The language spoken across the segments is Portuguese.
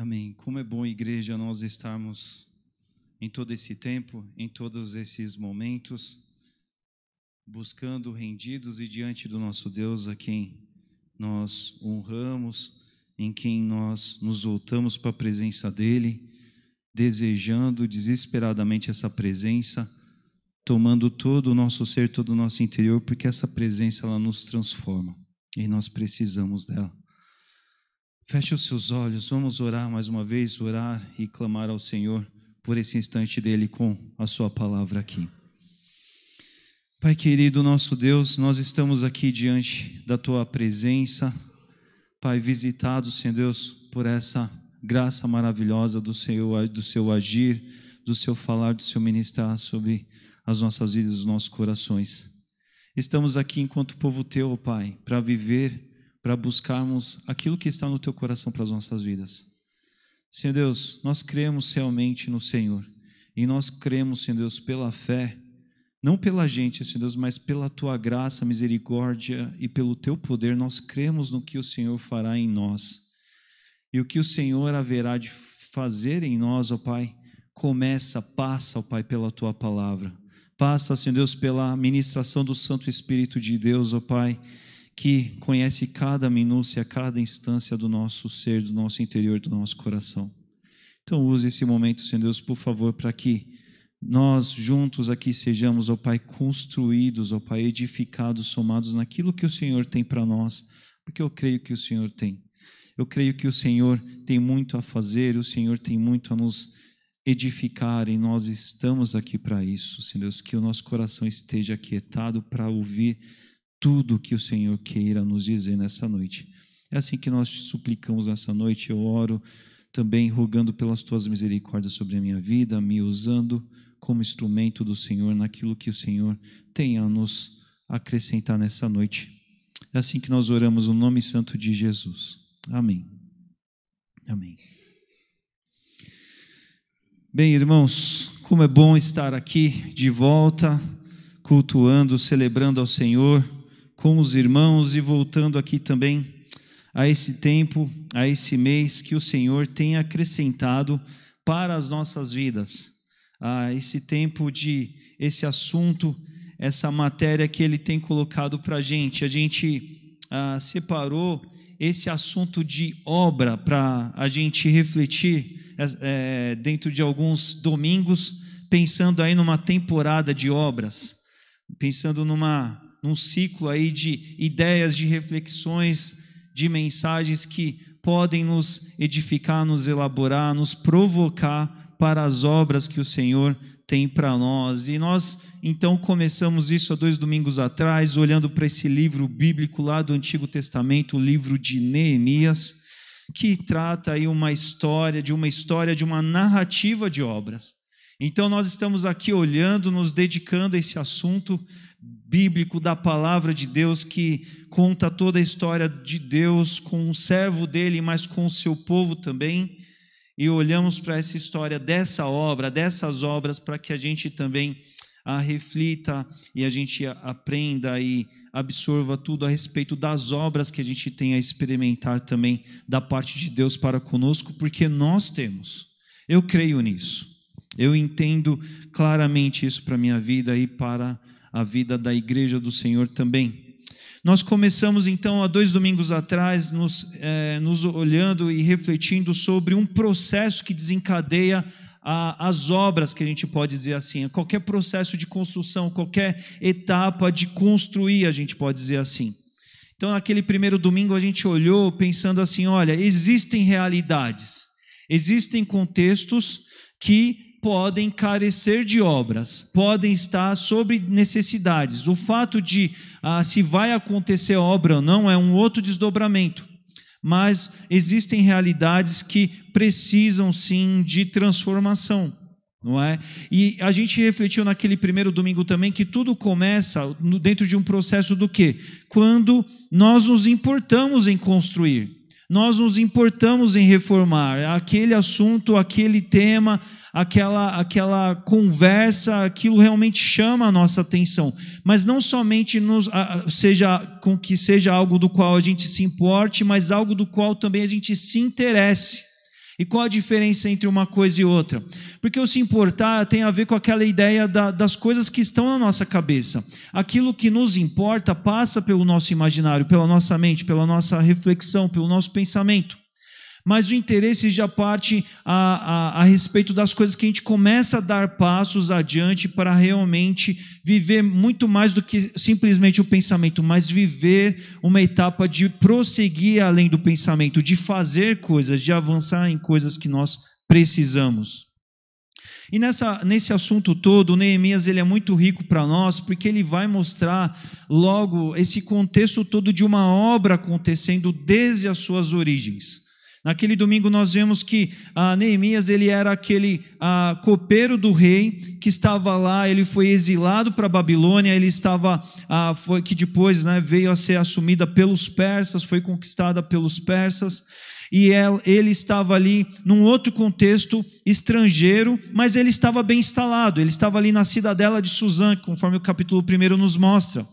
Amém. Como é bom, igreja, nós estarmos em todo esse tempo, em todos esses momentos, buscando, rendidos e diante do nosso Deus, a quem nós honramos, em quem nós nos voltamos para a presença dEle, desejando desesperadamente essa presença, tomando todo o nosso ser, todo o nosso interior, porque essa presença ela nos transforma e nós precisamos dela. Feche os seus olhos, vamos orar mais uma vez, orar e clamar ao Senhor por esse instante dele com a sua palavra aqui. Pai querido, nosso Deus, nós estamos aqui diante da tua presença, Pai, visitado, Senhor Deus, por essa graça maravilhosa do seu agir, do seu falar, do seu ministrar sobre as nossas vidas, os nossos corações. Estamos aqui enquanto povo teu, Pai, para viver, para buscarmos aquilo que está no teu coração para as nossas vidas. Senhor Deus, nós cremos realmente no Senhor, e nós cremos, Senhor Deus, pela fé, não pela gente, Senhor Deus, mas pela tua graça, misericórdia e pelo teu poder, nós cremos no que o Senhor fará em nós. E o que o Senhor haverá de fazer em nós, ó Pai, passa, ó Pai, pela tua palavra. Passa, Senhor Deus, pela ministração do Santo Espírito de Deus, ó Pai, que conhece cada minúcia, cada instância do nosso ser, do nosso interior, do nosso coração. Então use esse momento, Senhor Deus, por favor, para que nós juntos aqui sejamos, ó Pai, construídos, ó Pai, edificados, somados naquilo que o Senhor tem para nós, porque eu creio que o Senhor tem. Eu creio que o Senhor tem muito a fazer, o Senhor tem muito a nos edificar e nós estamos aqui para isso, Senhor Deus, que o nosso coração esteja aquietado para ouvir tudo que o Senhor queira nos dizer nessa noite. É assim que nós te suplicamos nessa noite. Eu oro também rogando pelas tuas misericórdias sobre a minha vida, me usando como instrumento do Senhor naquilo que o Senhor tem a nos acrescentar nessa noite. É assim que nós oramos no nome santo de Jesus. Amém. Amém. Bem, irmãos, como é bom estar aqui de volta, cultuando, celebrando ao Senhor com os irmãos e voltando aqui também a esse tempo, a esse mês que o Senhor tem acrescentado para as nossas vidas, a esse tempo esse assunto, essa matéria que Ele tem colocado para a gente separou esse assunto de obra para a gente refletir dentro de alguns domingos, pensando aí numa temporada de obras, pensando num ciclo aí de ideias, de reflexões, de mensagens que podem nos edificar, nos elaborar, nos provocar para as obras que o Senhor tem para nós. E nós então começamos isso há 2 domingos atrás, olhando para esse livro bíblico lá do Antigo Testamento, o livro de Neemias, que trata aí uma história, de uma narrativa de obras. Então nós estamos aqui olhando, nos dedicando a esse assunto bíblico da palavra de Deus, que conta toda a história de Deus com o servo dele, mas com o seu povo também, e olhamos para essa história dessas obras, para que a gente também reflita e a gente aprenda e absorva tudo a respeito das obras que a gente tem a experimentar também da parte de Deus para conosco, porque nós temos. Eu creio nisso, eu entendo claramente isso para a minha vida e para a vida da igreja do Senhor também. Nós começamos então há 2 domingos atrás nos olhando e refletindo sobre um processo que desencadeia as obras, que a gente pode dizer assim, qualquer processo de construção, qualquer etapa de construir, a gente pode dizer assim. Então naquele primeiro domingo a gente olhou pensando assim, olha, existem realidades, existem contextos que podem carecer de obras, podem estar sobre necessidades. O fato de se vai acontecer obra ou não é um outro desdobramento, mas existem realidades que precisam sim de transformação, não é? E a gente refletiu naquele primeiro domingo também que tudo começa dentro de um processo do quê? Quando nós nos importamos em construir, nós nos importamos em reformar aquele assunto, aquele tema, aquela conversa, aquilo realmente chama a nossa atenção, mas não somente seja algo do qual a gente se importe, mas algo do qual também a gente se interesse. E qual a diferença entre uma coisa e outra? Porque o se importar tem a ver com aquela ideia das coisas que estão na nossa cabeça. Aquilo que nos importa passa pelo nosso imaginário, pela nossa mente, pela nossa reflexão, pelo nosso pensamento. Mas o interesse já parte a respeito das coisas que a gente começa a dar passos adiante para realmente viver muito mais do que simplesmente o pensamento, mas viver uma etapa de prosseguir além do pensamento, de fazer coisas, de avançar em coisas que nós precisamos. E nesse assunto todo, o Neemias ele é muito rico para nós, porque ele vai mostrar logo esse contexto todo de uma obra acontecendo desde as suas origens. Naquele domingo nós vemos que Neemias ele era aquele copeiro do rei que estava lá, ele foi exilado para a Babilônia, ele estava, que depois veio a ser assumida pelos persas, foi conquistada pelos persas, e ele estava ali num outro contexto estrangeiro, mas ele estava bem instalado, ele estava ali na cidadela de Suzã, conforme o capítulo 1 nos mostra.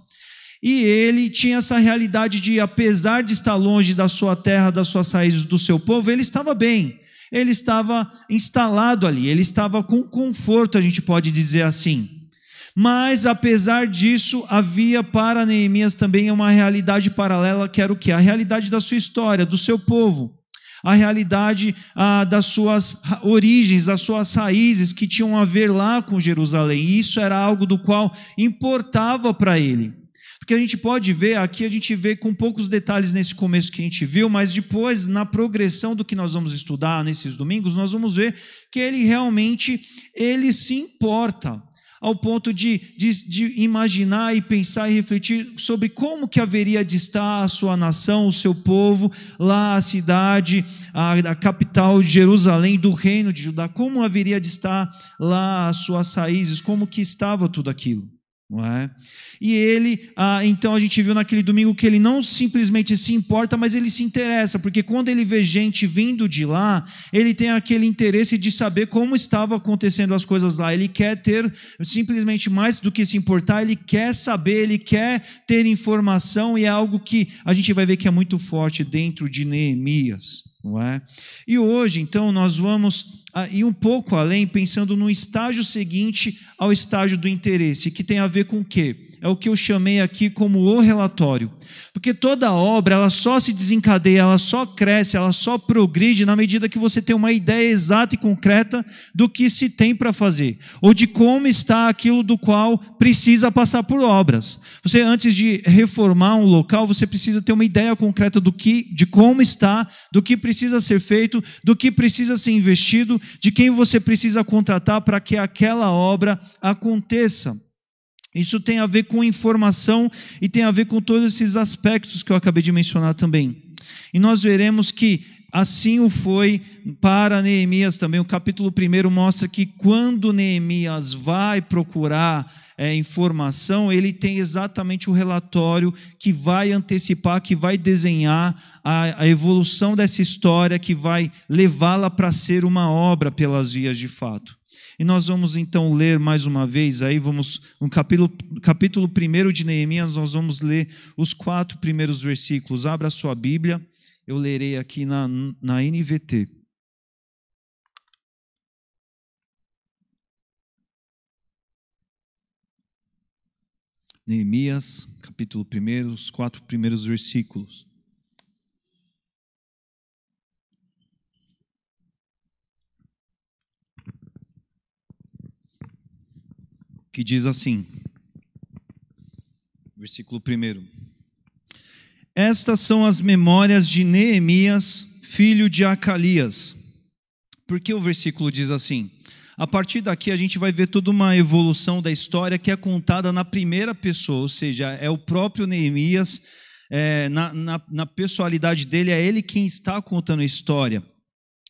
E ele tinha essa realidade de, apesar de estar longe da sua terra, das suas raízes, do seu povo, ele estava bem, ele estava instalado ali, ele estava com conforto, a gente pode dizer assim. Mas, apesar disso, havia para Neemias também uma realidade paralela, que era o quê? A realidade da sua história, do seu povo. A realidade das suas origens, das suas raízes, que tinham a ver lá com Jerusalém. E isso era algo do qual importava para ele. Porque a gente pode ver, aqui a gente vê com poucos detalhes nesse começo que a gente viu, mas depois, na progressão do que nós vamos estudar nesses domingos, nós vamos ver que ele realmente, ele se importa, ao ponto de imaginar e pensar e refletir sobre como que haveria de estar a sua nação, o seu povo, lá a cidade, a capital de Jerusalém, do reino de Judá, como haveria de estar lá as suas raízes, como que estava tudo aquilo. Não é? E ele, então a gente viu naquele domingo que ele não simplesmente se importa, mas ele se interessa, porque quando ele vê gente vindo de lá, ele tem aquele interesse de saber como estavam acontecendo as coisas lá. Ele quer ter, simplesmente mais do que se importar, ele quer saber, ele quer ter informação, e é algo que a gente vai ver que é muito forte dentro de Neemias, não é? E hoje, então, nós vamos ir um pouco além, pensando no estágio seguinte ao estágio do interesse, que tem a ver com o quê? É o que eu chamei aqui como o relatório. Porque toda obra, ela só se desencadeia, ela só cresce, ela só progride na medida que você tem uma ideia exata e concreta do que se tem para fazer, ou de como está aquilo do qual precisa passar por obras. Você, antes de reformar um local, você precisa ter uma ideia concreta de como está, do que precisa ser feito, do que precisa ser investido, de quem você precisa contratar para que aquela obra aconteça. Isso tem a ver com informação e tem a ver com todos esses aspectos que eu acabei de mencionar também. E nós veremos que assim o foi para Neemias também. O capítulo 1 mostra que quando Neemias vai procurar informação, ele tem exatamente o relatório que vai antecipar, que vai desenhar a evolução dessa história, que vai levá-la para ser uma obra pelas vias de fato. E nós vamos então ler mais uma vez, aí vamos no capítulo 1 de Neemias, nós vamos ler os 4 primeiros versículos. Abra a sua Bíblia, eu lerei aqui na NVT. Neemias, capítulo 1, os 4 primeiros versículos. Que diz assim, versículo 1: Estas são as memórias de Neemias, filho de Acalias. Por que o versículo diz assim? A partir daqui a gente vai ver toda uma evolução da história que é contada na primeira pessoa, ou seja, é o próprio Neemias, na pessoalidade dele, é ele quem está contando a história.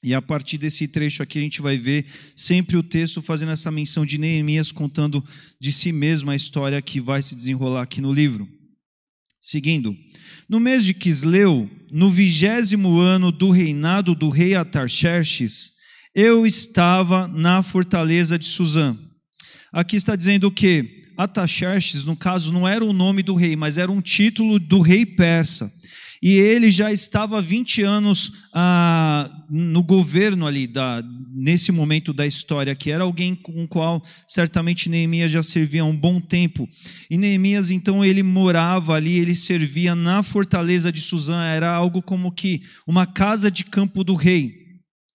E a partir desse trecho aqui a gente vai ver sempre o texto fazendo essa menção de Neemias contando de si mesmo a história que vai se desenrolar aqui no livro. Seguindo, no mês de Quisleu, no 20º ano do reinado do rei Artaxerxes, eu estava na fortaleza de Suzã. Aqui está dizendo o quê? Artaxerxes, no caso, não era o nome do rei, mas era um título do rei persa. E ele já estava há 20 anos no governo ali, nesse momento da história, que era alguém com o qual certamente Neemias já servia há um bom tempo. E Neemias, então, ele morava ali, ele servia na fortaleza de Suzã, era algo como que uma casa de campo do rei.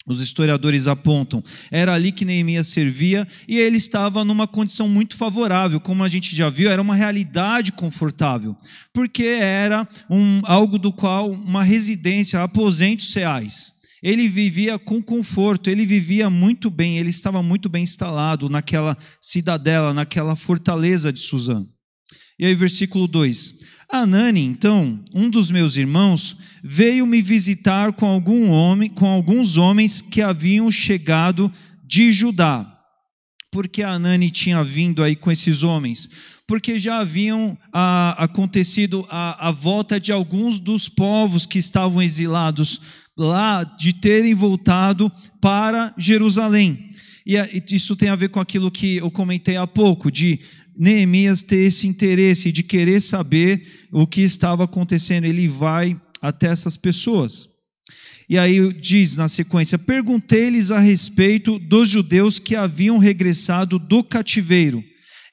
Os historiadores apontam, era ali que Neemias servia e ele estava numa condição muito favorável, como a gente já viu, era uma realidade confortável, porque era algo do qual uma residência, aposentos reais. Ele vivia com conforto, ele vivia muito bem, ele estava muito bem instalado naquela cidadela, naquela fortaleza de Suzã. E aí versículo 2, Anani, então, um dos meus irmãos, veio me visitar com alguns homens que haviam chegado de Judá. Por que Anani tinha vindo aí com esses homens? Porque já haviam acontecido a volta de alguns dos povos que estavam exilados lá, de terem voltado para Jerusalém. E isso tem a ver com aquilo que eu comentei há pouco, de Neemias ter esse interesse de querer saber o que estava acontecendo. Ele vai até essas pessoas. E aí diz na sequência, perguntei-lhes a respeito dos judeus que haviam regressado do cativeiro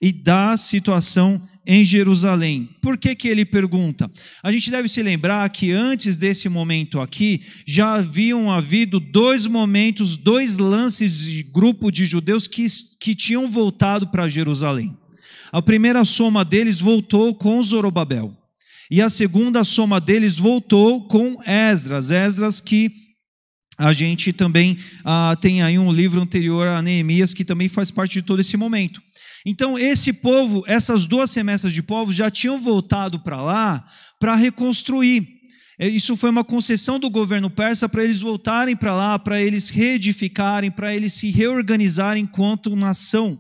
e da situação em Jerusalém. Por que ele pergunta? A gente deve se lembrar que antes desse momento aqui, já haviam havido dois lances de grupo de judeus que tinham voltado para Jerusalém. A primeira soma deles voltou com Zorobabel. E a segunda soma deles voltou com Esdras que a gente também tem aí um livro anterior a Neemias que também faz parte de todo esse momento. Então esse povo, essas duas remessas de povos já tinham voltado para lá para reconstruir. Isso foi uma concessão do governo persa para eles voltarem para lá, para eles reedificarem, para eles se reorganizarem enquanto nação.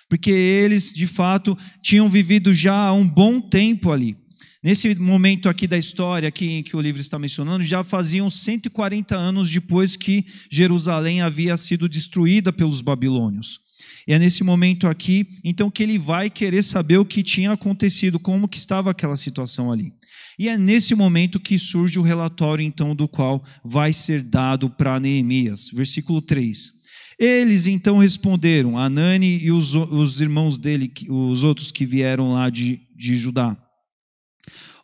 Porque eles, de fato, tinham vivido já há um bom tempo ali. Nesse momento aqui da história que o livro está mencionando, já faziam 140 anos depois que Jerusalém havia sido destruída pelos babilônios. E é nesse momento aqui, então, que ele vai querer saber o que tinha acontecido, como que estava aquela situação ali. E é nesse momento que surge o relatório, então, do qual vai ser dado para Neemias. Versículo 3. Eles então responderam, Anani e os irmãos dele, os outros que vieram lá de Judá.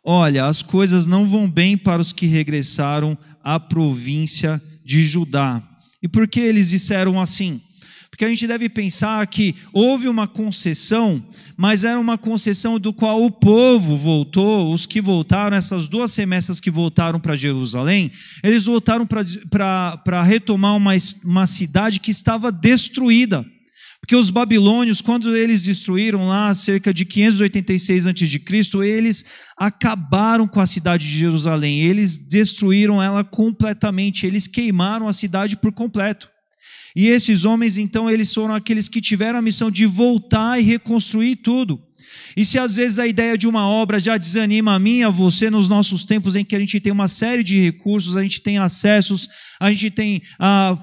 Olha, as coisas não vão bem para os que regressaram à província de Judá. E por que eles disseram assim? Porque a gente deve pensar que houve uma concessão, mas era uma concessão do qual o povo voltou, os que voltaram, essas duas remessas que voltaram para Jerusalém, eles voltaram para retomar uma cidade que estava destruída. Porque os babilônios, quando eles destruíram lá cerca de 586 a.C., eles acabaram com a cidade de Jerusalém, eles destruíram ela completamente, eles queimaram a cidade por completo. E esses homens, então, eles foram aqueles que tiveram a missão de voltar e reconstruir tudo. E se às vezes a ideia de uma obra já desanima a mim e a você nos nossos tempos em que a gente tem uma série de recursos, a gente tem acessos, a gente tem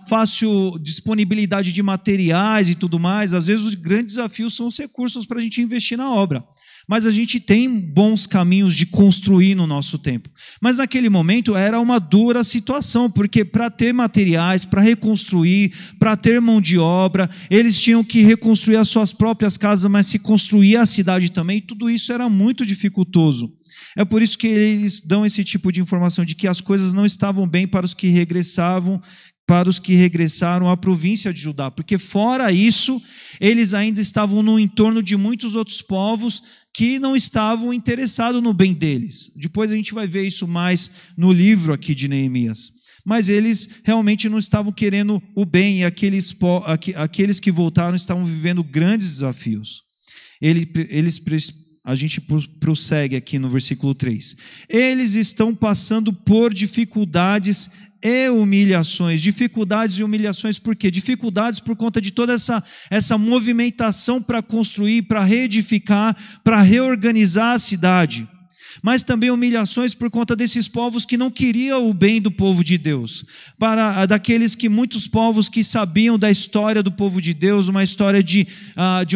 fácil disponibilidade de materiais e tudo mais, às vezes os grandes desafios são os recursos para a gente investir na obra. Mas a gente tem bons caminhos de construir no nosso tempo. Mas naquele momento era uma dura situação, porque para ter materiais, para reconstruir, para ter mão de obra, eles tinham que reconstruir as suas próprias casas, mas se construir a cidade também, tudo isso era muito dificultoso. É por isso que eles dão esse tipo de informação de que as coisas não estavam bem para os que regressaram à província de Judá, porque fora isso, eles ainda estavam no entorno de muitos outros povos que não estavam interessados no bem deles. Depois a gente vai ver isso mais no livro aqui de Neemias. Mas eles realmente não estavam querendo o bem, e aqueles que voltaram estavam vivendo grandes desafios. A gente prossegue aqui no versículo 3. Eles estão passando por dificuldades e humilhações. Dificuldades e humilhações por quê? Dificuldades por conta de toda essa movimentação para construir, para reedificar, para reorganizar a cidade. mas também humilhações por conta desses povos que não queriam o bem do povo de Deus, muitos povos que sabiam da história do povo de Deus, uma história de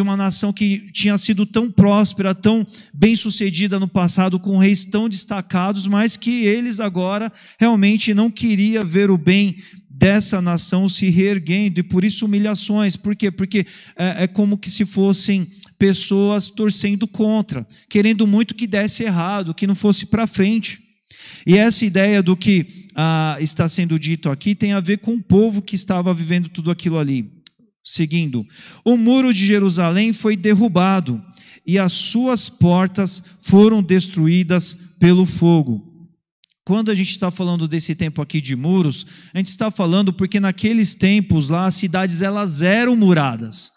uma nação que tinha sido tão próspera, tão bem sucedida no passado, com reis tão destacados, mas que eles agora realmente não queriam ver o bem dessa nação se reerguendo, e por isso humilhações. Por quê? Porque é como que se fossem pessoas torcendo contra, querendo muito que desse errado, que não fosse para frente. E essa ideia do que está sendo dito aqui tem a ver com o povo que estava vivendo tudo aquilo ali. Seguindo, o muro de Jerusalém foi derrubado e as suas portas foram destruídas pelo fogo. Quando a gente está falando desse tempo aqui de muros, a gente está falando porque naqueles tempos lá as cidades elas eram muradas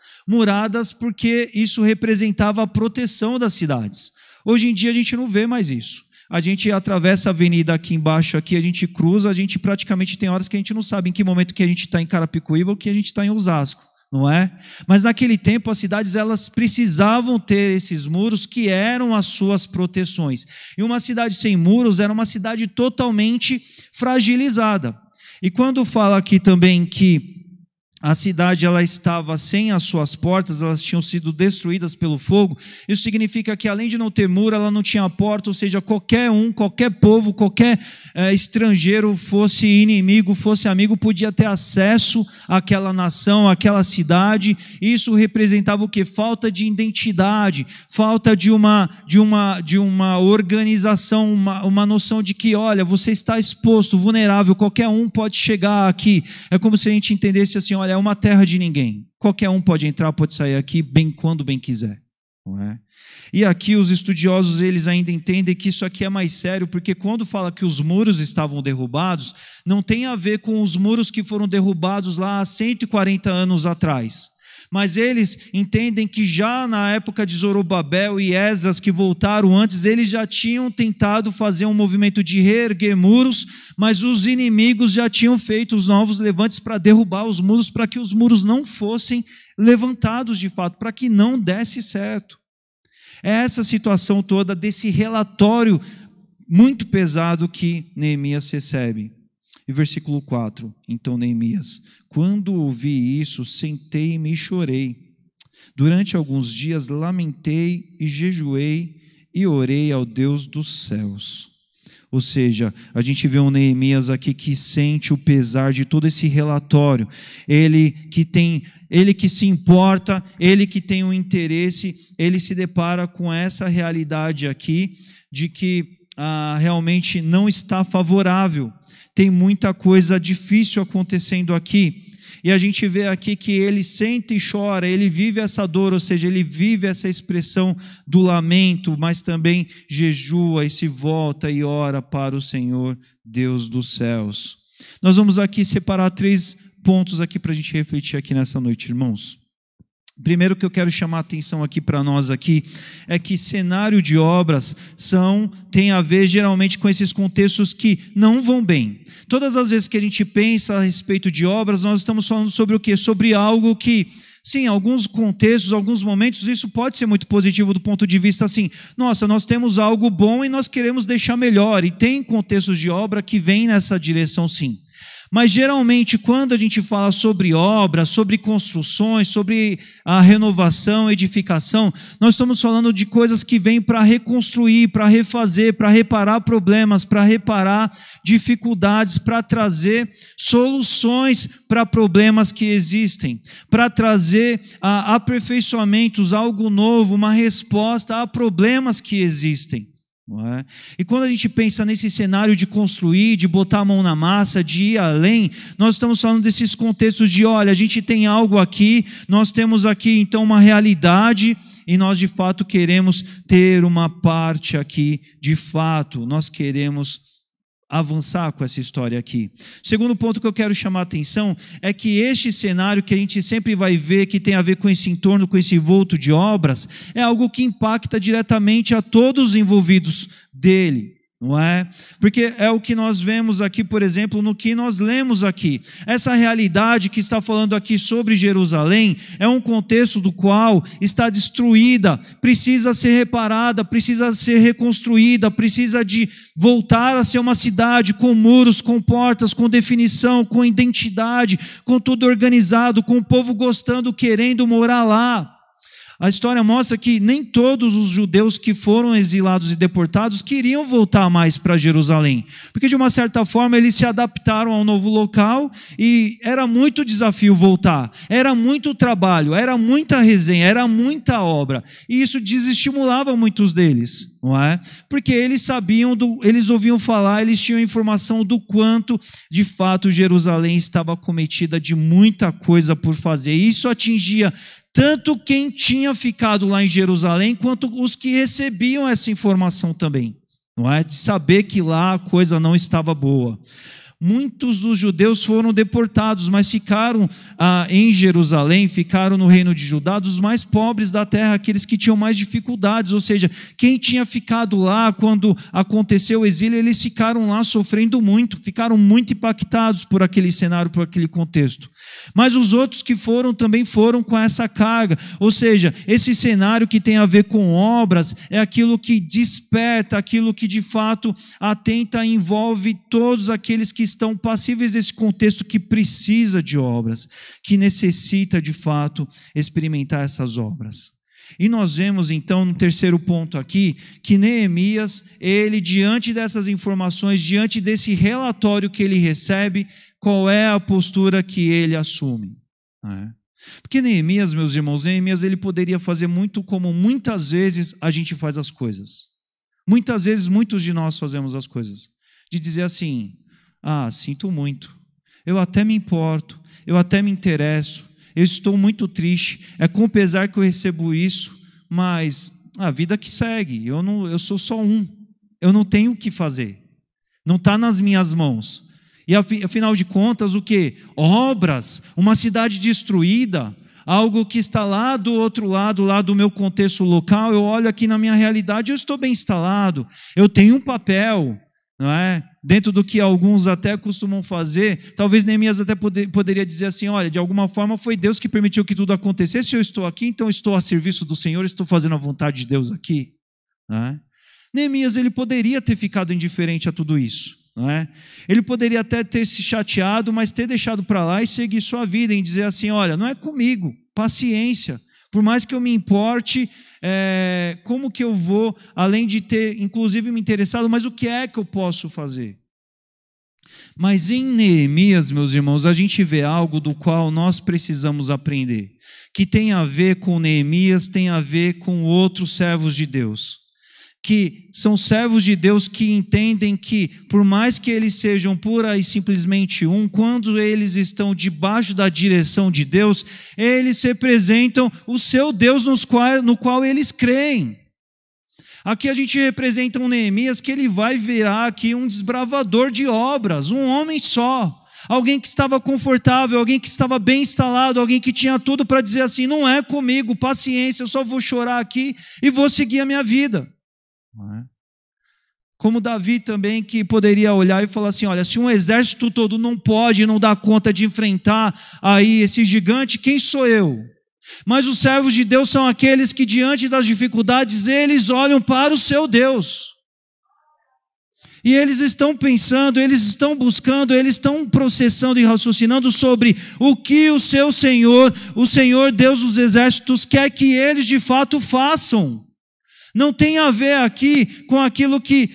porque isso representava a proteção das cidades. Hoje em dia a gente não vê mais isso. A gente atravessa a avenida aqui embaixo, aqui, a gente cruza, a gente praticamente tem horas que a gente não sabe em que momento que a gente está em Carapicuíba ou que a gente está em Osasco, não é? Mas naquele tempo as cidades elas precisavam ter esses muros que eram as suas proteções. E uma cidade sem muros era uma cidade totalmente fragilizada. E quando fala aqui também que a cidade ela estava sem as suas portas, elas tinham sido destruídas pelo fogo, isso significa que além de não ter muro, ela não tinha porta, ou seja, qualquer povo, qualquer estrangeiro, fosse inimigo, fosse amigo, podia ter acesso àquela nação, àquela cidade. Isso representava o quê? Falta de identidade, falta de uma organização, uma noção de que, olha, você está exposto, vulnerável, qualquer um pode chegar aqui. É como se a gente entendesse assim, olha, é uma terra de ninguém. Qualquer um pode entrar, pode sair aqui, bem quando bem quiser. Não é? E aqui os estudiosos eles ainda entendem que isso aqui é mais sério, porque quando fala que os muros estavam derrubados, não tem a ver com os muros que foram derrubados lá há 140 anos atrás. Mas eles entendem que já na época de Zorobabel e Esdras, que voltaram antes, eles já tinham tentado fazer um movimento de reerguer muros, mas os inimigos já tinham feito os novos levantes para derrubar os muros, para que os muros não fossem levantados de fato, para que não desse certo. É essa situação toda desse relatório muito pesado que Neemias recebe. E versículo 4, então Neemias: quando ouvi isso, sentei-me e chorei. Durante alguns dias lamentei e jejuei e orei ao Deus dos céus. Ou seja, a gente vê um Neemias aqui que sente o pesar de todo esse relatório. Ele que se importa, ele que tem um interesse, ele se depara com essa realidade aqui de que realmente não está favorável. Tem muita coisa difícil acontecendo aqui. E a gente vê aqui que ele sente e chora, ele vive essa dor, ou seja, ele vive essa expressão do lamento, mas também jejua e se volta e ora para o Senhor, Deus dos céus. Nós vamos aqui separar 3 pontos aqui para a gente refletir aqui nessa noite, irmãos. Primeiro que eu quero chamar a atenção aqui para nós aqui, é que cenário de obras tem a ver geralmente com esses contextos que não vão bem. Todas as vezes que a gente pensa a respeito de obras, nós estamos falando sobre o quê? Sobre algo que, sim, alguns contextos, alguns momentos, isso pode ser muito positivo do ponto de vista assim, nossa, nós temos algo bom e nós queremos deixar melhor, e tem contextos de obra que vêm nessa direção sim. Mas geralmente quando a gente fala sobre obras, sobre construções, sobre a renovação, edificação, nós estamos falando de coisas que vêm para reconstruir, para refazer, para reparar problemas, para reparar dificuldades, para trazer soluções para problemas que existem, para trazer aperfeiçoamentos, algo novo, uma resposta a problemas que existem. Não é? E quando a gente pensa nesse cenário de construir, de botar a mão na massa, de ir além, nós estamos falando desses contextos de, olha, a gente tem algo aqui, nós temos aqui então uma realidade e nós de fato queremos ter uma parte aqui, de fato, nós queremos avançar com essa história aqui. O segundo ponto que eu quero chamar a atenção é que este cenário que a gente sempre vai ver, que tem a ver com esse entorno, com esse envolto de obras, é algo que impacta diretamente a todos os envolvidos dele. não é? Porque é o que nós vemos aqui, por exemplo, no que nós lemos aqui. Essa realidade que está falando aqui sobre Jerusalém é um contexto do qual está destruída, precisa ser reparada, precisa ser reconstruída, precisa de voltar a ser uma cidade com muros, com portas, com definição, com identidade, com tudo organizado, com o povo gostando, querendo morar lá. A história mostra que nem todos os judeus que foram exilados e deportados queriam voltar mais para Jerusalém, porque de uma certa forma eles se adaptaram ao novo local e era muito desafio voltar, era muito trabalho, era muita resenha, era muita obra, e isso desestimulava muitos deles, não é? Porque eles sabiam, eles ouviam falar, eles tinham informação do quanto de fato Jerusalém estava cometida de muita coisa por fazer, e isso atingia tanto quem tinha ficado lá em Jerusalém, quanto os que recebiam essa informação também, não é? De saber que lá a coisa não estava boa. Muitos dos judeus foram deportados, mas ficaram em Jerusalém, ficaram no reino de Judá, dos mais pobres da terra, aqueles que tinham mais dificuldades, ou seja, quem tinha ficado lá quando aconteceu o exílio, eles ficaram lá sofrendo muito, ficaram muito impactados por aquele cenário, por aquele contexto. Mas os outros que foram também foram com essa carga, ou seja, esse cenário que tem a ver com obras é aquilo que desperta, aquilo que de fato atenta e envolve todos aqueles que estão passíveis desse contexto que precisa de obras, que necessita de fato experimentar essas obras. E nós vemos então no terceiro ponto aqui, que Neemias, ele diante dessas informações, diante desse relatório que ele recebe, qual é a postura que ele assume? Porque Neemias, meus irmãos, Neemias ele poderia fazer muito como muitas vezes a gente faz as coisas. Muitas vezes, muitos de nós fazemos as coisas. De dizer assim, sinto muito, eu até me importo, eu até me interesso, eu estou muito triste, é com pesar que eu recebo isso, mas a vida que segue, eu sou só um, eu não tenho o que fazer, não está nas minhas mãos. E afinal de contas, o quê? Obras, uma cidade destruída, algo que está lá do outro lado, lá do meu contexto local, eu olho aqui na minha realidade, eu estou bem instalado, eu tenho um papel, não é? Dentro do que alguns até costumam fazer, talvez Neemias até poderia dizer assim, olha, de alguma forma foi Deus que permitiu que tudo acontecesse, se eu estou aqui, então estou a serviço do Senhor, estou fazendo a vontade de Deus aqui. Não é? Neemias, ele poderia ter ficado indiferente a tudo isso. Não é? Ele poderia até ter se chateado, mas ter deixado para lá e seguir sua vida, em dizer assim, olha, não é comigo, paciência, por mais que eu me importe, como que eu vou, além de ter inclusive me interessado, mas o que é que eu posso fazer? Mas em Neemias, meus irmãos, a gente vê algo do qual nós precisamos aprender, que tem a ver com Neemias, tem a ver com outros servos de Deus, que são servos de Deus que entendem que, por mais que eles sejam pura e simplesmente quando eles estão debaixo da direção de Deus, eles representam o seu Deus no qual eles creem. Aqui a gente representa um Neemias que ele vai virar aqui um desbravador de obras, um homem só, alguém que estava confortável, alguém que estava bem instalado, alguém que tinha tudo para dizer assim, não é comigo, paciência, eu só vou chorar aqui e vou seguir a minha vida. Como Davi também, que poderia olhar e falar assim, olha, se um exército todo não dá conta de enfrentar aí esse gigante, quem sou eu? Mas os servos de Deus são aqueles que diante das dificuldades, eles olham para o seu Deus. E eles estão pensando, eles estão buscando, eles estão processando e raciocinando sobre o que o seu Senhor, o Senhor Deus dos exércitos, quer que eles de fato façam. Não tem a ver aqui com aquilo que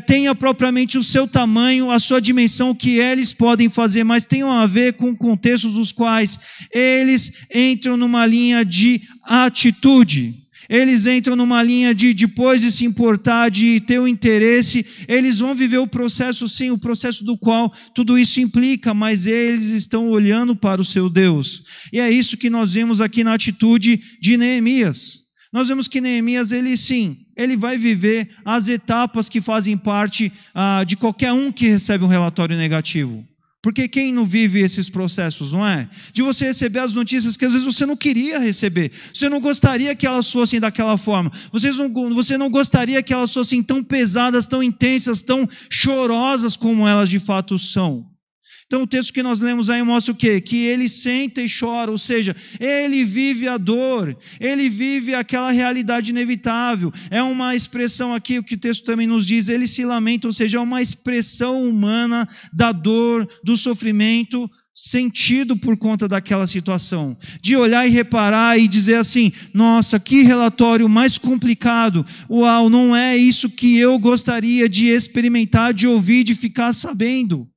tenha propriamente o seu tamanho, a sua dimensão, o que eles podem fazer, mas tem a ver com contextos dos quais eles entram numa linha de atitude. Eles entram numa linha de, depois de se importar, de ter o interesse, eles vão viver o processo, sim, o processo do qual tudo isso implica, mas eles estão olhando para o seu Deus. E é isso que nós vemos aqui na atitude de Neemias. Nós vemos que Neemias, ele vai viver as etapas que fazem parte de qualquer um que recebe um relatório negativo. Porque quem não vive esses processos, não é? De você receber as notícias que às vezes você não queria receber. Você não gostaria que elas fossem daquela forma. Você não gostaria que elas fossem tão pesadas, tão intensas, tão chorosas como elas de fato são. Então o texto que nós lemos aí mostra o quê? Que ele senta e chora, ou seja, ele vive a dor, ele vive aquela realidade inevitável. É uma expressão aqui, o que o texto também nos diz, ele se lamenta, ou seja, é uma expressão humana da dor, do sofrimento, sentido por conta daquela situação. De olhar e reparar e dizer assim, nossa, que relatório mais complicado, uau, não é isso que eu gostaria de experimentar, de ouvir, de ficar sabendo.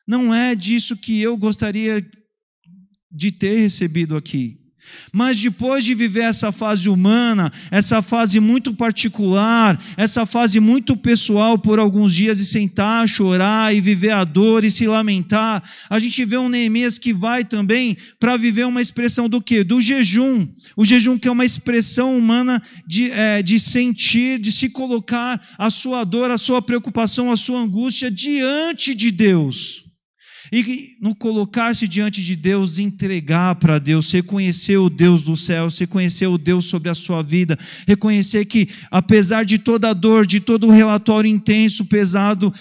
Não é disso que eu gostaria de ter recebido aqui. Mas depois de viver essa fase humana, essa fase muito particular, essa fase muito pessoal por alguns dias e sentar, chorar e viver a dor e se lamentar, a gente vê um Neemias que vai também para viver uma expressão do quê? Do jejum. O jejum que é uma expressão humana de sentir, de se colocar a sua dor, a sua preocupação, a sua angústia diante de Deus. E no colocar-se diante de Deus, entregar para Deus, reconhecer o Deus do céu, reconhecer o Deus sobre a sua vida, reconhecer que apesar de toda a dor, de todo o relatório intenso, pesado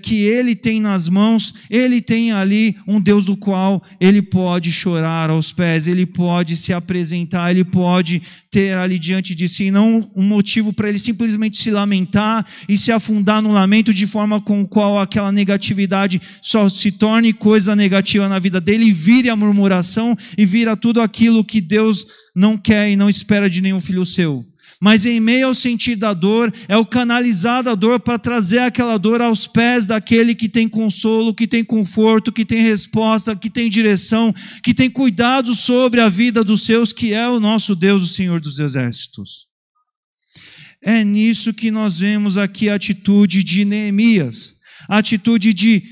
que ele tem nas mãos, ele tem ali um Deus do qual ele pode chorar aos pés, ele pode se apresentar, ele pode ter ali diante de si, não um motivo para ele simplesmente se lamentar e se afundar no lamento de forma com o qual aquela negatividade só se torne coisa negativa na vida dele e vire a murmuração e vira tudo aquilo que Deus não quer e não espera de nenhum filho seu. Mas em meio ao sentir da dor, é o canalizar da dor para trazer aquela dor aos pés daquele que tem consolo, que tem conforto, que tem resposta, que tem direção, que tem cuidado sobre a vida dos seus, que é o nosso Deus, o Senhor dos Exércitos. É nisso que nós vemos aqui a atitude de Neemias, a atitude de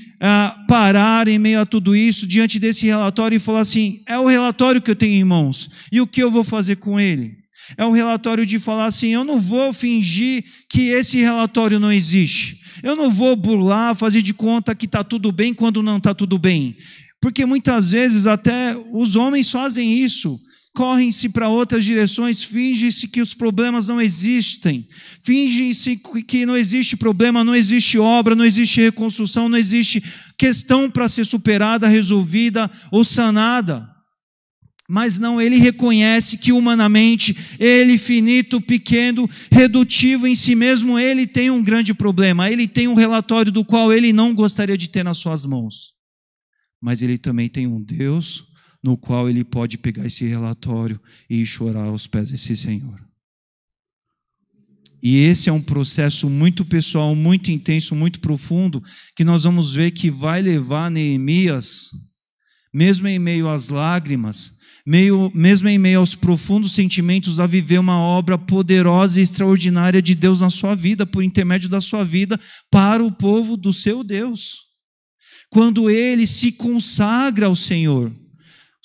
parar em meio a tudo isso, diante desse relatório e falar assim, é o relatório que eu tenho em mãos, e o que eu vou fazer com ele? É um relatório de falar assim, eu não vou fingir que esse relatório não existe. Eu não vou burlar, fazer de conta que está tudo bem quando não está tudo bem. Porque muitas vezes até os homens fazem isso. Correm-se para outras direções, fingem-se que os problemas não existem. Fingem-se que não existe problema, não existe obra, não existe reconstrução, não existe questão para ser superada, resolvida ou sanada. Mas não, ele reconhece que humanamente, ele finito, pequeno, redutivo em si mesmo, ele tem um grande problema, ele tem um relatório do qual ele não gostaria de ter nas suas mãos. Mas ele também tem um Deus no qual ele pode pegar esse relatório e chorar aos pés desse Senhor. E esse é um processo muito pessoal, muito intenso, muito profundo, que nós vamos ver que vai levar Neemias, mesmo em meio às lágrimas, mesmo em meio aos profundos sentimentos, a viver uma obra poderosa e extraordinária de Deus na sua vida, por intermédio da sua vida, para o povo do seu Deus. Quando ele se consagra ao Senhor.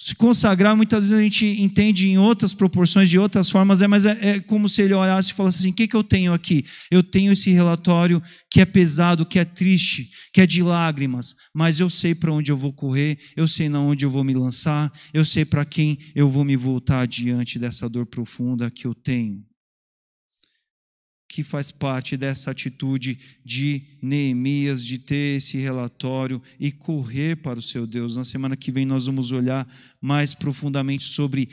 Se consagrar, muitas vezes a gente entende em outras proporções, de outras formas, mas é como se ele olhasse e falasse assim, o que eu tenho aqui? Eu tenho esse relatório que é pesado, que é triste, que é de lágrimas, mas eu sei para onde eu vou correr, eu sei na onde eu vou me lançar, eu sei para quem eu vou me voltar diante dessa dor profunda que eu tenho. Que faz parte dessa atitude de Neemias, de ter esse relatório e correr para o seu Deus. Na semana que vem nós vamos olhar mais profundamente sobre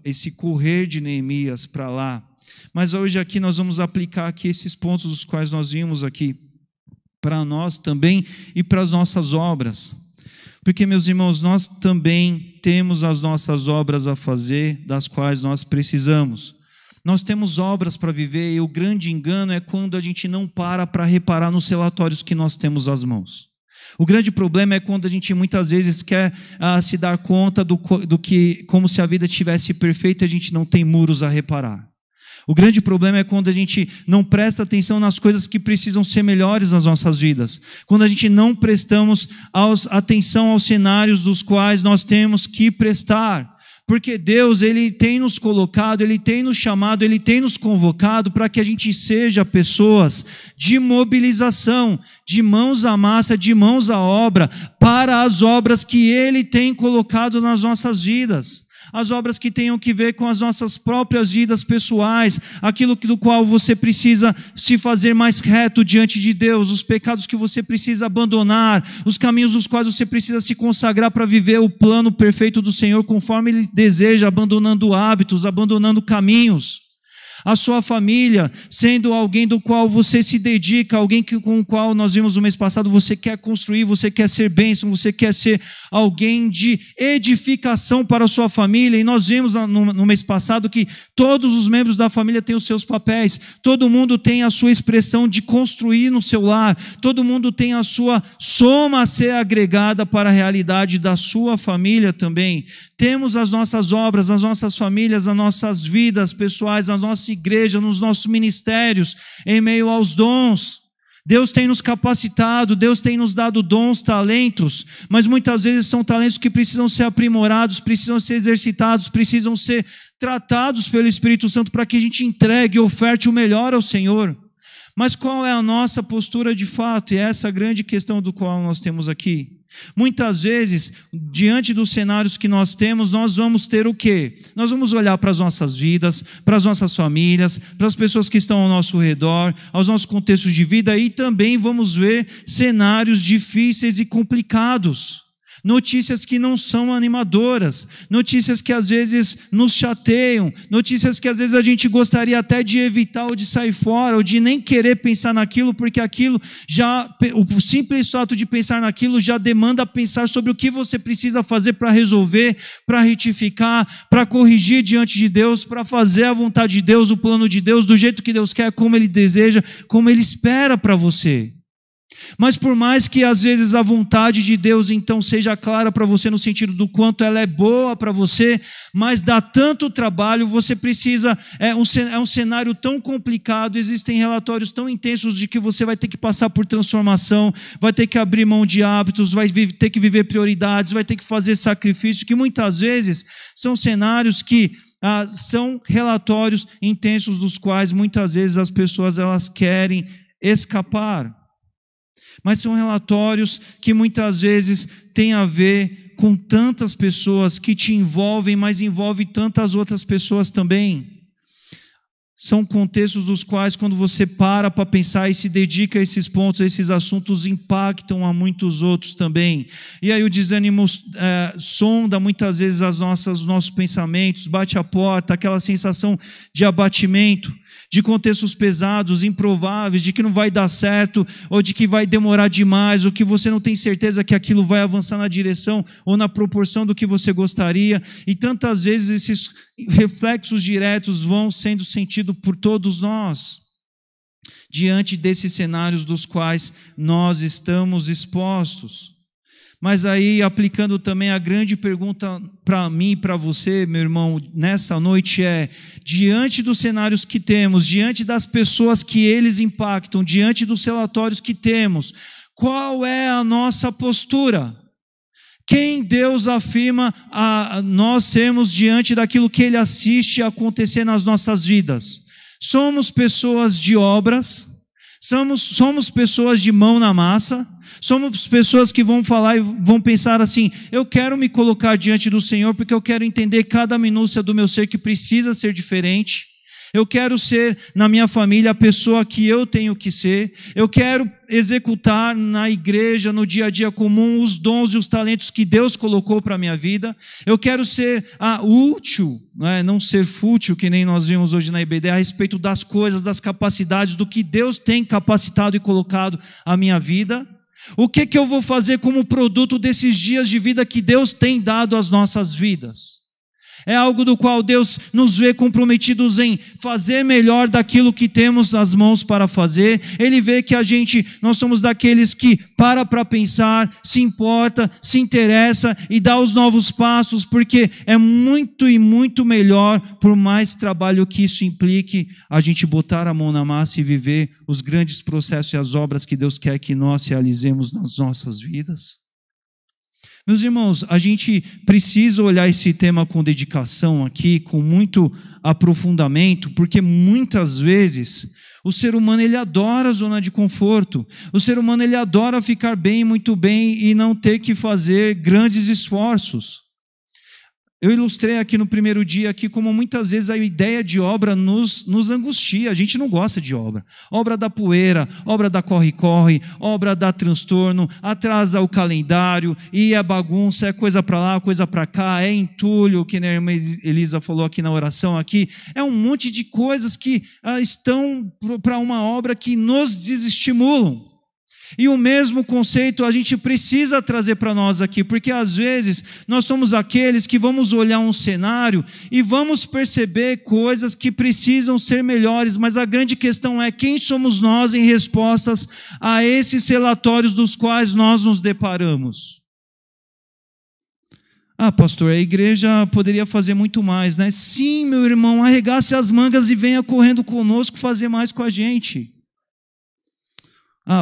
esse correr de Neemias para lá. Mas hoje aqui nós vamos aplicar aqui esses pontos dos quais nós vimos aqui para nós também e para as nossas obras. Porque, meus irmãos, nós também temos as nossas obras a fazer, das quais nós precisamos. Nós temos obras para viver e o grande engano é quando a gente não para reparar nos relatórios que nós temos às mãos. O grande problema é quando a gente muitas vezes quer se dar conta do que, como se a vida estivesse perfeita, a gente não tem muros a reparar. O grande problema é quando a gente não presta atenção nas coisas que precisam ser melhores nas nossas vidas. Quando a gente não prestamos atenção aos cenários dos quais nós temos que prestar. Porque Deus, Ele tem nos colocado, Ele tem nos chamado, Ele tem nos convocado para que a gente seja pessoas de mobilização, de mãos à massa, de mãos à obra, para as obras que Ele tem colocado nas nossas vidas. As obras que tenham que ver com as nossas próprias vidas pessoais, aquilo do qual você precisa se fazer mais reto diante de Deus, os pecados que você precisa abandonar, os caminhos dos quais você precisa se consagrar para viver o plano perfeito do Senhor conforme Ele deseja, abandonando hábitos, abandonando caminhos. A sua família, sendo alguém do qual você se dedica, alguém com o qual nós vimos no mês passado, você quer construir, você quer ser bênção, você quer ser alguém de edificação para a sua família. E nós vimos no mês passado que todos os membros da família têm os seus papéis, todo mundo tem a sua expressão de construir no seu lar, todo mundo tem a sua soma a ser agregada para a realidade da sua família também. Temos as nossas obras, as nossas famílias, as nossas vidas pessoais, a nossa igreja, nos nossos ministérios, em meio aos dons. Deus tem nos capacitado, Deus tem nos dado dons, talentos, mas muitas vezes são talentos que precisam ser aprimorados, precisam ser exercitados, precisam ser tratados pelo Espírito Santo para que a gente entregue e oferte o melhor ao Senhor. Mas qual é a nossa postura de fato? E é essa a grande questão do qual nós temos aqui. Muitas vezes, diante dos cenários que nós temos, nós vamos ter o quê? Nós vamos olhar para as nossas vidas, para as nossas famílias, para as pessoas que estão ao nosso redor, aos nossos contextos de vida, e também vamos ver cenários difíceis e complicados. Notícias que não são animadoras, notícias que às vezes nos chateiam, notícias que às vezes a gente gostaria até de evitar ou de sair fora, ou de nem querer pensar naquilo, porque aquilo já, o simples fato de pensar naquilo já demanda pensar sobre o que você precisa fazer para resolver, para retificar, para corrigir diante de Deus, para fazer a vontade de Deus, o plano de Deus, do jeito que Deus quer, como Ele deseja, como Ele espera para você. Mas por mais que às vezes a vontade de Deus então seja clara para você no sentido do quanto ela é boa para você, mas dá tanto trabalho, você precisa, é um cenário tão complicado, existem relatórios tão intensos de que você vai ter que passar por transformação, vai ter que abrir mão de hábitos, vai ter que viver prioridades, vai ter que fazer sacrifício, que muitas vezes são cenários que são relatórios intensos dos quais muitas vezes as pessoas elas querem escapar. Mas são relatórios que muitas vezes têm a ver com tantas pessoas que te envolvem, mas envolvem tantas outras pessoas também. São contextos dos quais, quando você para pensar e se dedica a esses pontos, a esses assuntos, impactam a muitos outros também. E aí o desânimo sonda muitas vezes os nossos pensamentos, bate a porta, aquela sensação de abatimento, de contextos pesados, improváveis, de que não vai dar certo, ou de que vai demorar demais, ou que você não tem certeza que aquilo vai avançar na direção ou na proporção do que você gostaria. E tantas vezes esses reflexos diretos vão sendo sentidos por todos nós, diante desses cenários dos quais nós estamos expostos. Mas aí, aplicando também a grande pergunta para mim e para você, meu irmão, nessa noite diante dos cenários que temos, diante das pessoas que eles impactam, diante dos relatórios que temos, qual é a nossa postura? Quem Deus afirma a nós sermos diante daquilo que Ele assiste acontecer nas nossas vidas? Somos pessoas de obras? Somos pessoas de mão na massa? Somos pessoas que vão falar e vão pensar assim: eu quero me colocar diante do Senhor porque eu quero entender cada minúcia do meu ser que precisa ser diferente. Eu quero ser na minha família a pessoa que eu tenho que ser. Eu quero executar na igreja, no dia a dia comum, os dons e os talentos que Deus colocou para a minha vida. Eu quero ser útil, não ser fútil, que nem nós vimos hoje na IBD, a respeito das coisas, das capacidades, do que Deus tem capacitado e colocado à minha vida. O que eu vou fazer como produto desses dias de vida que Deus tem dado às nossas vidas? É algo do qual Deus nos vê comprometidos em fazer melhor daquilo que temos as mãos para fazer. Ele vê que nós somos daqueles que para pensar, se importa, se interessa e dá os novos passos, porque é muito e muito melhor, por mais trabalho que isso implique, a gente botar a mão na massa e viver os grandes processos e as obras que Deus quer que nós realizemos nas nossas vidas. Meus irmãos, a gente precisa olhar esse tema com dedicação aqui, com muito aprofundamento, porque muitas vezes o ser humano ele adora a zona de conforto. O ser humano ele adora ficar bem, muito bem e não ter que fazer grandes esforços. Eu ilustrei aqui no primeiro dia aqui como muitas vezes a ideia de obra nos angustia. A gente não gosta de obra. Obra dá poeira, obra dá corre-corre, obra dá transtorno, atrasa o calendário, e é bagunça, é coisa para lá, coisa para cá, é entulho, que a irmã Elisa falou aqui na oração aqui. É um monte de coisas que estão para uma obra que nos desestimulam. E o mesmo conceito a gente precisa trazer para nós aqui, porque às vezes nós somos aqueles que vamos olhar um cenário e vamos perceber coisas que precisam ser melhores, mas a grande questão é quem somos nós em respostas a esses relatórios dos quais nós nos deparamos. Pastor, a igreja poderia fazer muito mais, né? Sim, meu irmão, arregace as mangas e venha correndo conosco fazer mais com a gente.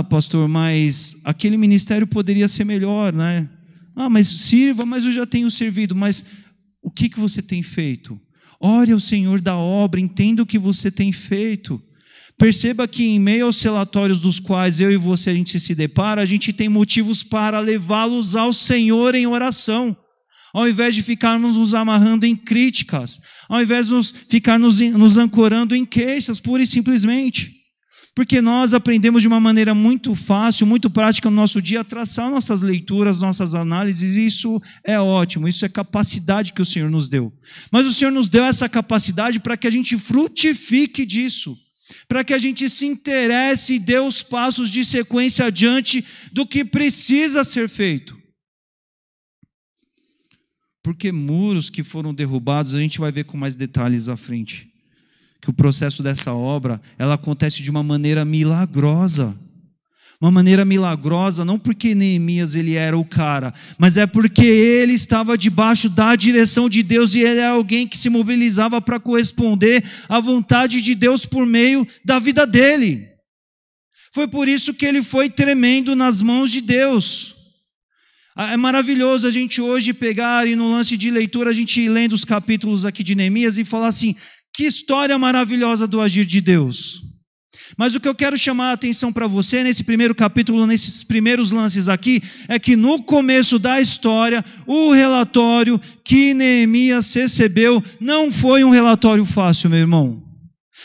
Pastor, mas aquele ministério poderia ser melhor, né? Mas sirva, mas eu já tenho servido. Mas o que você tem feito? Ore ao Senhor da obra, entenda o que você tem feito. Perceba que em meio aos relatórios dos quais eu e você a gente se depara, a gente tem motivos para levá-los ao Senhor em oração. Ao invés de ficarmos nos amarrando em críticas, ao invés de ficar nos ancorando em queixas, pura e simplesmente. Porque nós aprendemos de uma maneira muito fácil, muito prática no nosso dia, a traçar nossas leituras, nossas análises, e isso é ótimo, isso é capacidade que o Senhor nos deu. Mas o Senhor nos deu essa capacidade para que a gente frutifique disso, para que a gente se interesse e dê os passos de sequência adiante do que precisa ser feito. Porque muros que foram derrubados, a gente vai ver com mais detalhes à frente. Que o processo dessa obra, ela acontece de uma maneira milagrosa. Uma maneira milagrosa, não porque Neemias ele era o cara, mas é porque ele estava debaixo da direção de Deus e ele era alguém que se mobilizava para corresponder à vontade de Deus por meio da vida dele. Foi por isso que ele foi tremendo nas mãos de Deus. É maravilhoso a gente hoje pegar e no lance de leitura, a gente lendo os capítulos aqui de Neemias e falar assim, que história maravilhosa do agir de Deus. Mas o que eu quero chamar a atenção para você nesse primeiro capítulo, nesses primeiros lances aqui, é que no começo da história, o relatório que Neemias recebeu não foi um relatório fácil, meu irmão.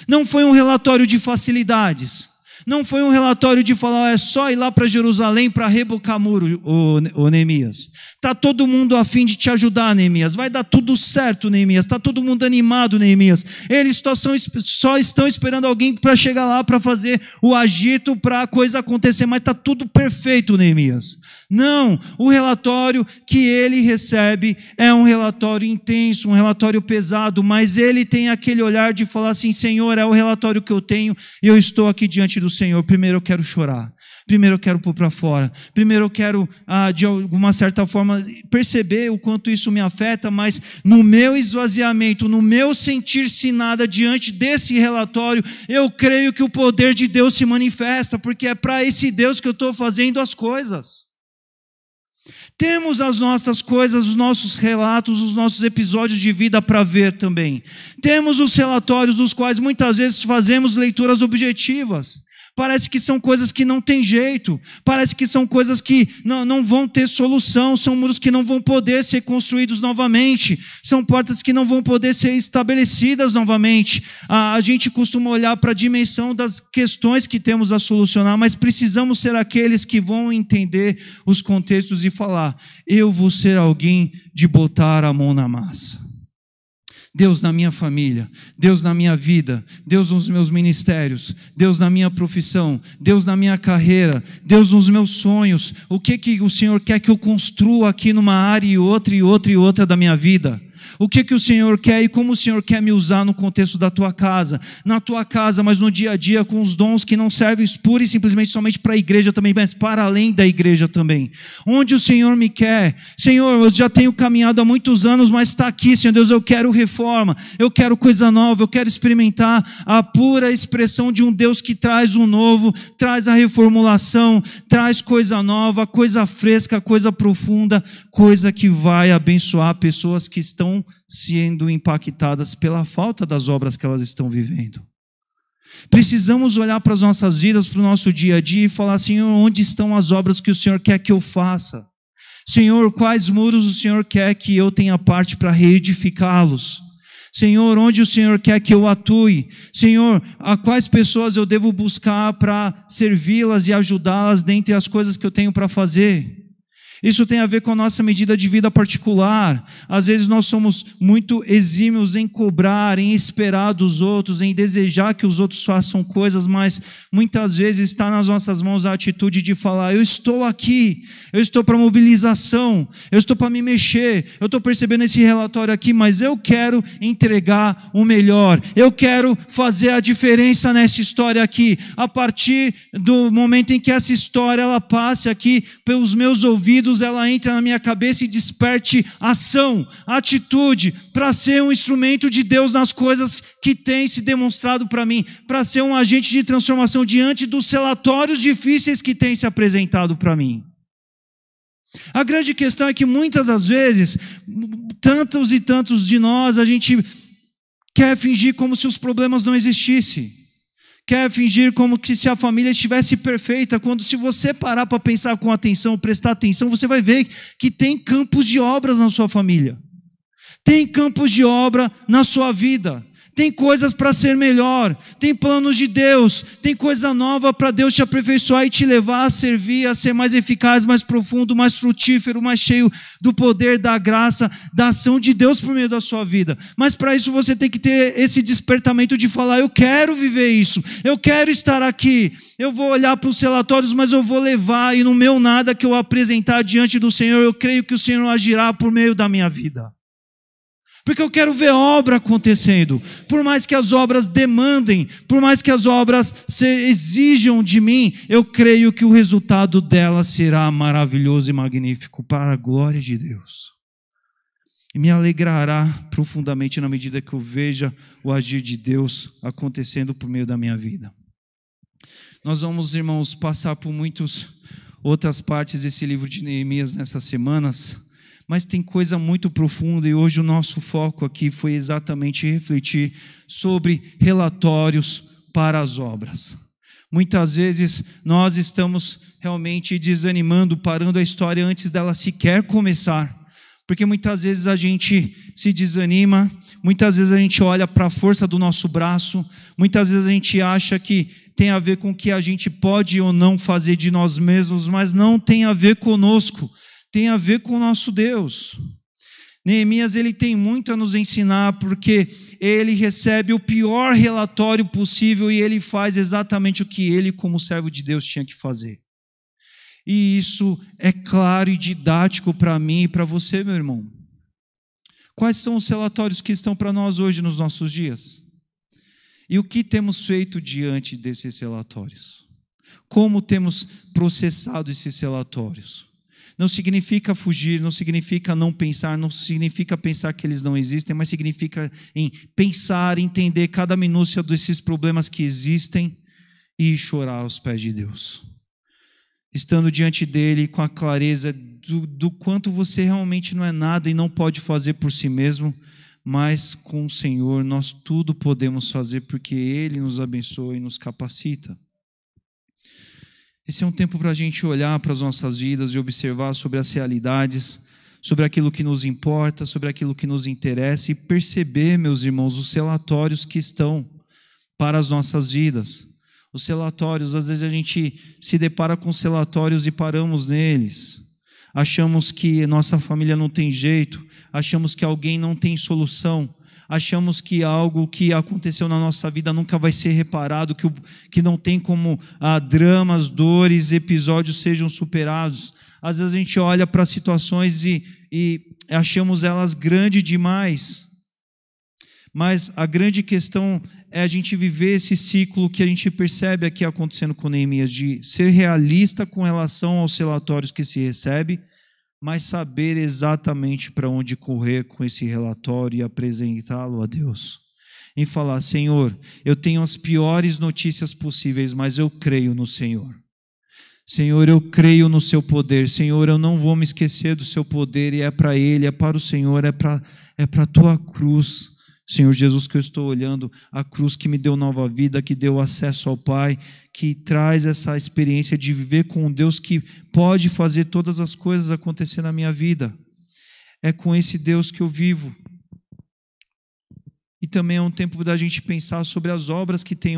Não foi um relatório de facilidades. Não foi um relatório de falar, é só ir lá para Jerusalém para rebocar muro, ô Neemias. Está todo mundo a fim de te ajudar, Neemias. Vai dar tudo certo, Neemias. Está todo mundo animado, Neemias. Eles só estão esperando alguém para chegar lá para fazer o agito, para a coisa acontecer. Mas está tudo perfeito, Neemias. Não, o relatório que ele recebe é um relatório intenso, um relatório pesado, mas ele tem aquele olhar de falar assim, Senhor, é o relatório que eu tenho e eu estou aqui diante do Senhor. Primeiro eu quero chorar, primeiro eu quero pôr para fora, primeiro eu quero, de alguma certa forma, perceber o quanto isso me afeta, mas no meu esvaziamento, no meu sentir-se nada diante desse relatório, eu creio que o poder de Deus se manifesta, porque é para esse Deus que eu estou fazendo as coisas. Temos as nossas coisas, os nossos relatos, os nossos episódios de vida para ver também. Temos os relatórios dos quais muitas vezes fazemos leituras objetivas. Parece que são coisas que não tem jeito, parece que são coisas que não vão ter solução, são muros que não vão poder ser construídos novamente, são portas que não vão poder ser estabelecidas novamente. A gente costuma olhar para a dimensão das questões que temos a solucionar, mas precisamos ser aqueles que vão entender os contextos e falar, eu vou ser alguém de botar a mão na massa. Deus na minha família, Deus na minha vida, Deus nos meus ministérios, Deus na minha profissão, Deus na minha carreira, Deus nos meus sonhos. O que o Senhor quer que eu construa aqui numa área e outra da minha vida? O que o Senhor quer e como o Senhor quer me usar no contexto da tua casa. Na tua casa, mas no dia a dia, com os dons que não servem pura e simplesmente somente para a igreja também, mas para além da igreja também. Onde o Senhor me quer. Senhor, eu já tenho caminhado há muitos anos, mas está aqui, Senhor Deus, eu quero reforma, eu quero coisa nova, eu quero experimentar a pura expressão de um Deus que traz o novo, traz a reformulação, traz coisa nova, coisa fresca, coisa profunda, coisa que vai abençoar pessoas que estão sendo impactadas pela falta das obras que elas estão vivendo. Precisamos olhar para as nossas vidas, para o nosso dia a dia e falar: Senhor, onde estão as obras que o Senhor quer que eu faça? Senhor, quais muros o Senhor quer que eu tenha parte para reedificá-los? Senhor, onde o Senhor quer que eu atue? Senhor, a quais pessoas eu devo buscar para servi-las e ajudá-las dentre as coisas que eu tenho para fazer? Isso tem a ver com a nossa medida de vida particular. Às vezes nós somos muito exímios em cobrar, em esperar dos outros, em desejar que os outros façam coisas, mas muitas vezes está nas nossas mãos a atitude de falar: eu estou aqui, eu estou para mobilização, eu estou para me mexer, eu estou percebendo esse relatório aqui, mas eu quero entregar o melhor, eu quero fazer a diferença nessa história aqui. A partir do momento em que essa história ela passe aqui pelos meus ouvidos, ela entra na minha cabeça e desperte ação, atitude, para ser um instrumento de Deus nas coisas que tem se demonstrado para mim, para ser um agente de transformação diante dos relatórios difíceis que tem se apresentado para mim. A grande questão é que muitas das vezes, tantos e tantos de nós, a gente quer fingir como se os problemas não existissem. Quer fingir como que se a família estivesse perfeita, quando se você parar para pensar com atenção, prestar atenção, você vai ver que tem campos de obras na sua família. Tem campos de obra na sua vida. Tem coisas para ser melhor, tem planos de Deus, tem coisa nova para Deus te aperfeiçoar e te levar a servir, a ser mais eficaz, mais profundo, mais frutífero, mais cheio do poder, da graça, da ação de Deus por meio da sua vida. Mas para isso você tem que ter esse despertamento de falar: eu quero viver isso, eu quero estar aqui, eu vou olhar para os relatórios, mas eu vou levar, e no meu nada que eu apresentar diante do Senhor, eu creio que o Senhor agirá por meio da minha vida. Porque eu quero ver obra acontecendo. Por mais que as obras demandem, por mais que as obras exijam de mim, eu creio que o resultado delas será maravilhoso e magnífico para a glória de Deus. E me alegrará profundamente na medida que eu veja o agir de Deus acontecendo por meio da minha vida. Nós vamos, irmãos, passar por muitas outras partes desse livro de Neemias nessas semanas, mas tem coisa muito profunda, e hoje o nosso foco aqui foi exatamente refletir sobre relatórios para as obras. Muitas vezes nós estamos realmente desanimando, parando a história antes dela sequer começar, porque muitas vezes a gente se desanima, muitas vezes a gente olha para a força do nosso braço, muitas vezes a gente acha que tem a ver com o que a gente pode ou não fazer de nós mesmos, mas não tem a ver conosco. Tem a ver com o nosso Deus. Neemias, ele tem muito a nos ensinar, porque ele recebe o pior relatório possível e ele faz exatamente o que ele, como servo de Deus, tinha que fazer. E isso é claro e didático para mim e para você, meu irmão. Quais são os relatórios que estão para nós hoje nos nossos dias? E o que temos feito diante desses relatórios? Como temos processado esses relatórios? Não significa fugir, não significa não pensar, não significa pensar que eles não existem, mas significa em pensar, entender cada minúcia desses problemas que existem e chorar aos pés de Deus. Estando diante dele com a clareza do quanto você realmente não é nada e não pode fazer por si mesmo, mas com o Senhor nós tudo podemos fazer, porque Ele nos abençoa e nos capacita. Esse é um tempo para a gente olhar para as nossas vidas e observar sobre as realidades, sobre aquilo que nos importa, sobre aquilo que nos interessa, e perceber, meus irmãos, os relatórios que estão para as nossas vidas. Os relatórios, às vezes a gente se depara com os relatórios e paramos neles. Achamos que nossa família não tem jeito, achamos que alguém não tem solução, achamos que algo que aconteceu na nossa vida nunca vai ser reparado, que não tem como dramas, dores, episódios sejam superados. Às vezes a gente olha para situações e achamos elas grandes demais. Mas a grande questão é a gente viver esse ciclo que a gente percebe aqui acontecendo com Neemias, de ser realista com relação aos relatórios que se recebe, mas saber exatamente para onde correr com esse relatório e apresentá-lo a Deus. E falar: Senhor, eu tenho as piores notícias possíveis, mas eu creio no Senhor. Senhor, eu creio no seu poder. Senhor, eu não vou me esquecer do seu poder, e é para Ele, é para o Senhor, é para a tua cruz. Senhor Jesus, que eu estou olhando, a cruz que me deu nova vida, que deu acesso ao Pai, que traz essa experiência de viver com um Deus que pode fazer todas as coisas acontecer na minha vida. É com esse Deus que eu vivo. E também é um tempo da gente pensar sobre as obras que tem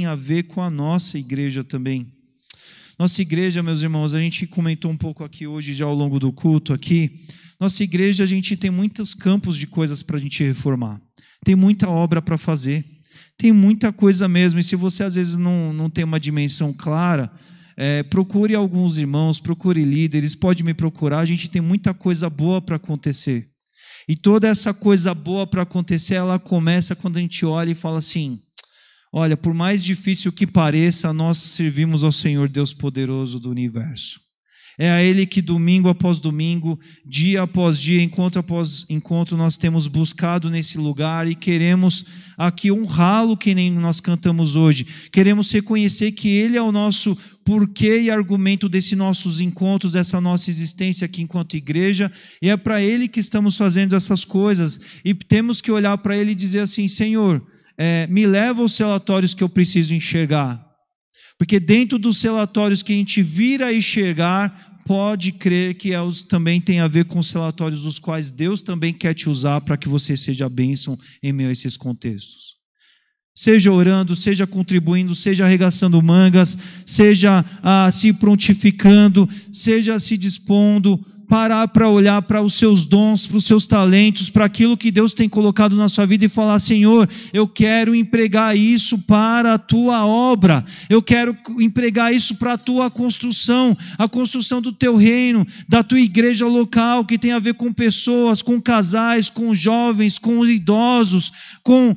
a ver com a nossa igreja também. Nossa igreja, meus irmãos, a gente comentou um pouco aqui hoje, já ao longo do culto aqui. Nossa igreja, a gente tem muitos campos de coisas para a gente reformar. Tem muita obra para fazer. Tem muita coisa mesmo. E se você às vezes não tem uma dimensão clara, procure alguns irmãos, procure líderes, pode me procurar. A gente tem muita coisa boa para acontecer. E toda essa coisa boa para acontecer, ela começa quando a gente olha e fala assim: olha, por mais difícil que pareça, nós servimos ao Senhor Deus poderoso do universo. É a Ele que domingo após domingo, dia após dia, encontro após encontro, nós temos buscado nesse lugar e queremos aqui honrá-lo, que nem nós cantamos hoje. Queremos reconhecer que Ele é o nosso porquê e argumento desses nossos encontros, dessa nossa existência aqui enquanto igreja, e é para Ele que estamos fazendo essas coisas. E temos que olhar para Ele e dizer assim: Senhor, me leva aos relatórios que eu preciso enxergar. Porque dentro dos relatórios que a gente vira a enxergar, pode crer que também tem a ver com os relatórios dos quais Deus também quer te usar para que você seja bênção em meio a esses contextos. Seja orando, seja contribuindo, seja arregaçando mangas, seja se prontificando, seja se dispondo, parar para olhar para os seus dons, para os seus talentos, para aquilo que Deus tem colocado na sua vida e falar: Senhor, eu quero empregar isso para a tua obra, eu quero empregar isso para a tua construção, a construção do teu reino, da tua igreja local, que tem a ver com pessoas, com casais, com jovens, com idosos, com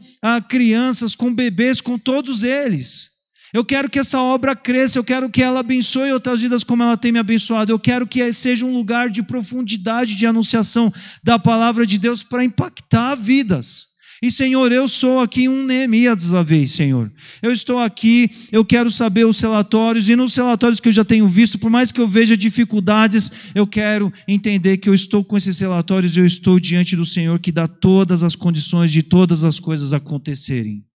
crianças, com bebês, com todos eles. Eu quero que essa obra cresça, eu quero que ela abençoe outras vidas como ela tem me abençoado. Eu quero que seja um lugar de profundidade de anunciação da palavra de Deus para impactar vidas. E, Senhor, eu sou aqui um Neemias dessa vez, Senhor. Eu estou aqui, eu quero saber os relatórios, e nos relatórios que eu já tenho visto, por mais que eu veja dificuldades, eu quero entender que eu estou com esses relatórios e eu estou diante do Senhor que dá todas as condições de todas as coisas acontecerem.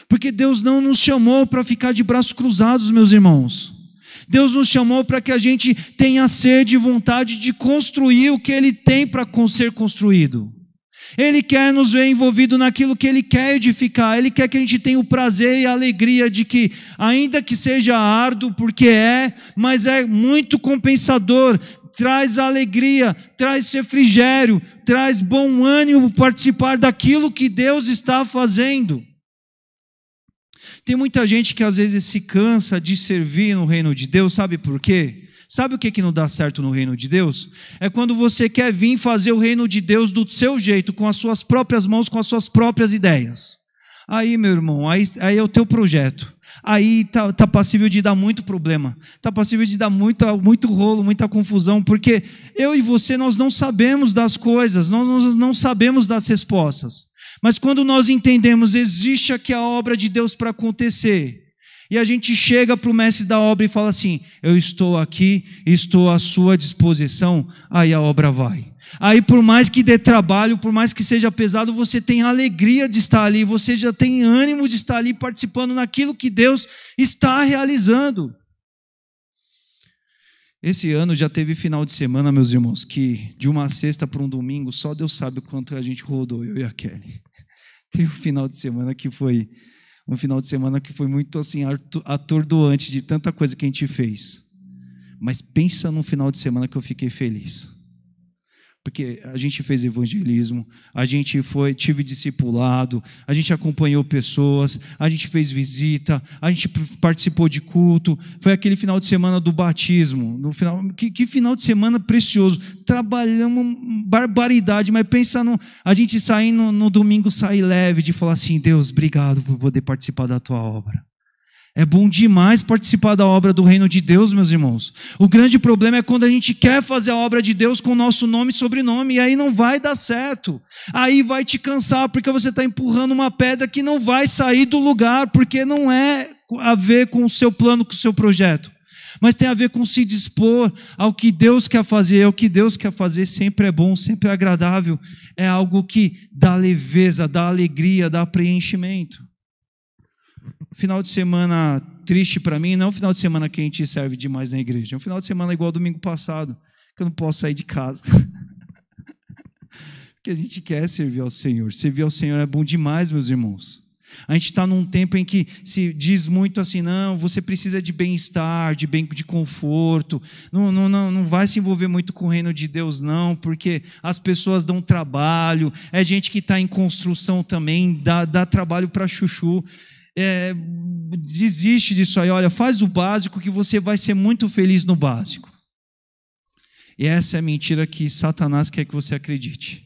Porque Deus não nos chamou para ficar de braços cruzados, meus irmãos. Deus nos chamou para que a gente tenha sede e vontade de construir o que Ele tem para ser construído. Ele quer nos ver envolvido naquilo que Ele quer edificar. Ele quer que a gente tenha o prazer e a alegria de que, ainda que seja árduo, porque mas é muito compensador, traz alegria, traz refrigério, traz bom ânimo participar daquilo que Deus está fazendo. Tem muita gente que às vezes se cansa de servir no reino de Deus, sabe por quê? Sabe o que não dá certo no reino de Deus? É quando você quer vir fazer o reino de Deus do seu jeito, com as suas próprias mãos, com as suas próprias ideias. Aí, meu irmão, aí é o teu projeto. Aí tá passível de dar muito problema, tá passível de dar muito rolo, muita confusão, porque eu e você, nós não sabemos das coisas, nós não sabemos das respostas. Mas quando nós entendemos, existe aqui a obra de Deus para acontecer, e a gente chega para o mestre da obra e fala assim: eu estou aqui, estou à sua disposição, aí a obra vai. Aí, por mais que dê trabalho, por mais que seja pesado, você tem alegria de estar ali, você já tem ânimo de estar ali participando naquilo que Deus está realizando. Esse ano já teve final de semana, meus irmãos, que de uma sexta para um domingo, só Deus sabe o quanto a gente rodou, eu e a Kelly. Teve um final de semana que foi muito assim, atordoante de tanta coisa que a gente fez. Mas pensa num final de semana que eu fiquei feliz. Porque a gente fez evangelismo, a gente tive discipulado, a gente acompanhou pessoas, a gente fez visita, a gente participou de culto. Foi aquele final de semana do batismo. Que final de semana precioso. Trabalhamos barbaridade, mas pensa a gente sair no domingo, sair leve, de falar assim: Deus, obrigado por poder participar da tua obra. É bom demais participar da obra do reino de Deus, meus irmãos. O grande problema é quando a gente quer fazer a obra de Deus com o nosso nome e sobrenome, e aí não vai dar certo. Aí vai te cansar, porque você está empurrando uma pedra que não vai sair do lugar, porque não é a ver com o seu plano, com o seu projeto. Mas tem a ver com se dispor ao que Deus quer fazer. O que Deus quer fazer sempre é bom, sempre é agradável. É algo que dá leveza, dá alegria, dá preenchimento. Final de semana triste para mim, não é um final de semana que a gente serve demais na igreja. É um final de semana igual domingo passado, que eu não posso sair de casa. Porque a gente quer servir ao Senhor. Servir ao Senhor é bom demais, meus irmãos. A gente está num tempo em que se diz muito assim: não, você precisa de bem-estar, de conforto. Não vai se envolver muito com o reino de Deus, não, porque as pessoas dão trabalho. É gente que está em construção também, dá trabalho para chuchu. Desiste disso aí, olha, faz o básico que você vai ser muito feliz no básico. E essa é a mentira que Satanás quer que você acredite.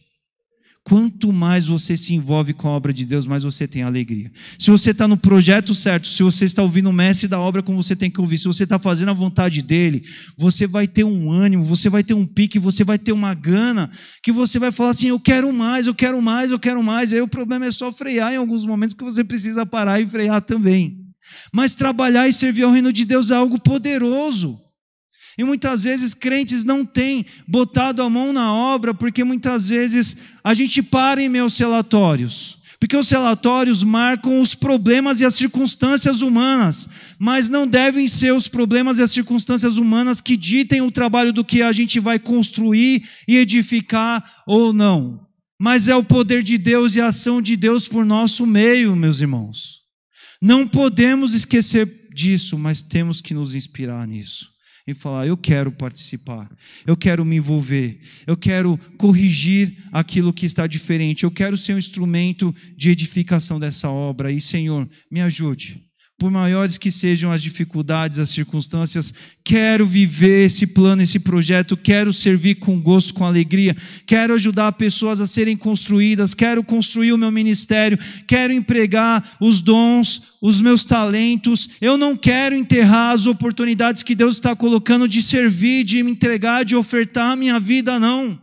Quanto mais você se envolve com a obra de Deus, mais você tem alegria. Se você está no projeto certo, se você está ouvindo o mestre da obra como você tem que ouvir, se você está fazendo a vontade dele, você vai ter um ânimo, você vai ter um pique, você vai ter uma gana, que você vai falar assim: eu quero mais, eu quero mais, eu quero mais. Aí o problema é só frear em alguns momentos, que você precisa parar e frear também. Mas trabalhar e servir ao reino de Deus é algo poderoso. E muitas vezes crentes não têm botado a mão na obra, porque muitas vezes a gente para em meus relatórios. Porque os relatórios marcam os problemas e as circunstâncias humanas, mas não devem ser os problemas e as circunstâncias humanas que ditem o trabalho do que a gente vai construir e edificar ou não. Mas é o poder de Deus e a ação de Deus por nosso meio, meus irmãos. Não podemos esquecer disso, mas temos que nos inspirar nisso. E falar: eu quero participar, eu quero me envolver, eu quero corrigir aquilo que está diferente, eu quero ser um instrumento de edificação dessa obra. E Senhor, me ajude. Por maiores que sejam as dificuldades, as circunstâncias, quero viver esse plano, esse projeto, quero servir com gosto, com alegria, quero ajudar pessoas a serem construídas, quero construir o meu ministério, quero empregar os dons, os meus talentos. Eu não quero enterrar as oportunidades que Deus está colocando de servir, de me entregar, de ofertar a minha vida, não.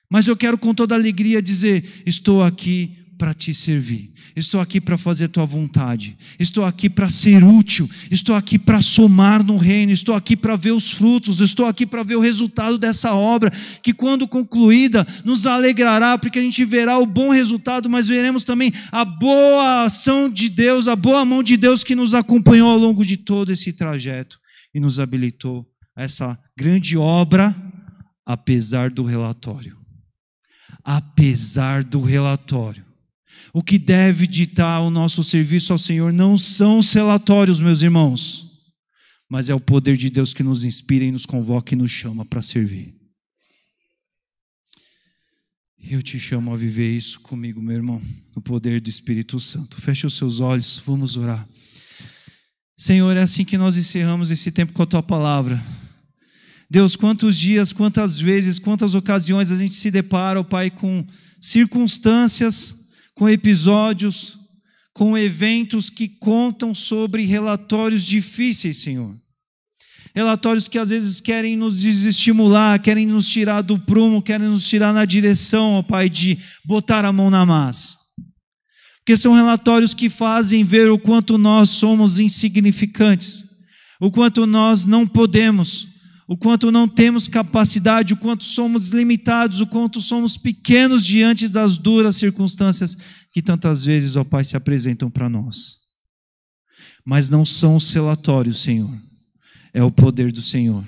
Mas eu quero com toda alegria dizer: estou aqui para te servir, estou aqui para fazer a tua vontade, estou aqui para ser útil, estou aqui para somar no reino, estou aqui para ver os frutos, estou aqui para ver o resultado dessa obra, que quando concluída nos alegrará, porque a gente verá o bom resultado, mas veremos também a boa ação de Deus, a boa mão de Deus que nos acompanhou ao longo de todo esse trajeto e nos habilitou a essa grande obra, apesar do relatório. Apesar do relatório. O que deve ditar o nosso serviço ao Senhor não são os relatórios, meus irmãos, mas é o poder de Deus que nos inspira e nos convoca e nos chama para servir. Eu te chamo a viver isso comigo, meu irmão, no poder do Espírito Santo. Feche os seus olhos, vamos orar. Senhor, é assim que nós encerramos esse tempo com a Tua palavra. Deus, quantos dias, quantas vezes, quantas ocasiões a gente se depara, ó Pai, com circunstâncias, com episódios, com eventos que contam sobre relatórios difíceis, Senhor. Relatórios que às vezes querem nos desestimular, querem nos tirar do prumo, querem nos tirar na direção, ó Pai, de botar a mão na massa. Porque são relatórios que fazem ver o quanto nós somos insignificantes, o quanto nós não podemos, o quanto não temos capacidade, o quanto somos limitados, o quanto somos pequenos diante das duras circunstâncias que tantas vezes, ó Pai, se apresentam para nós. Mas não são os relatórios, Senhor, é o poder do Senhor.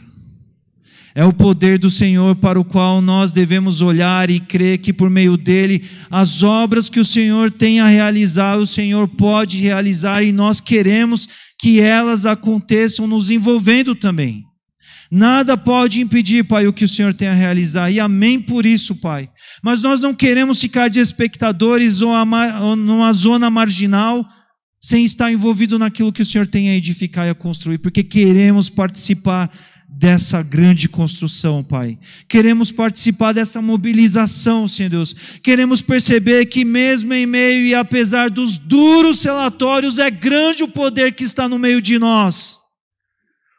É o poder do Senhor para o qual nós devemos olhar e crer que por meio dele, as obras que o Senhor tem a realizar, o Senhor pode realizar, e nós queremos que elas aconteçam nos envolvendo também. Nada pode impedir, Pai, o que o Senhor tem a realizar. E amém por isso, Pai. Mas nós não queremos ficar de espectadores ou numa zona marginal, sem estar envolvido naquilo que o Senhor tem a edificar e a construir, porque queremos participar dessa grande construção, Pai. Queremos participar dessa mobilização, Senhor Deus. Queremos perceber que mesmo em meio e apesar dos duros relatórios, é grande o poder que está no meio de nós.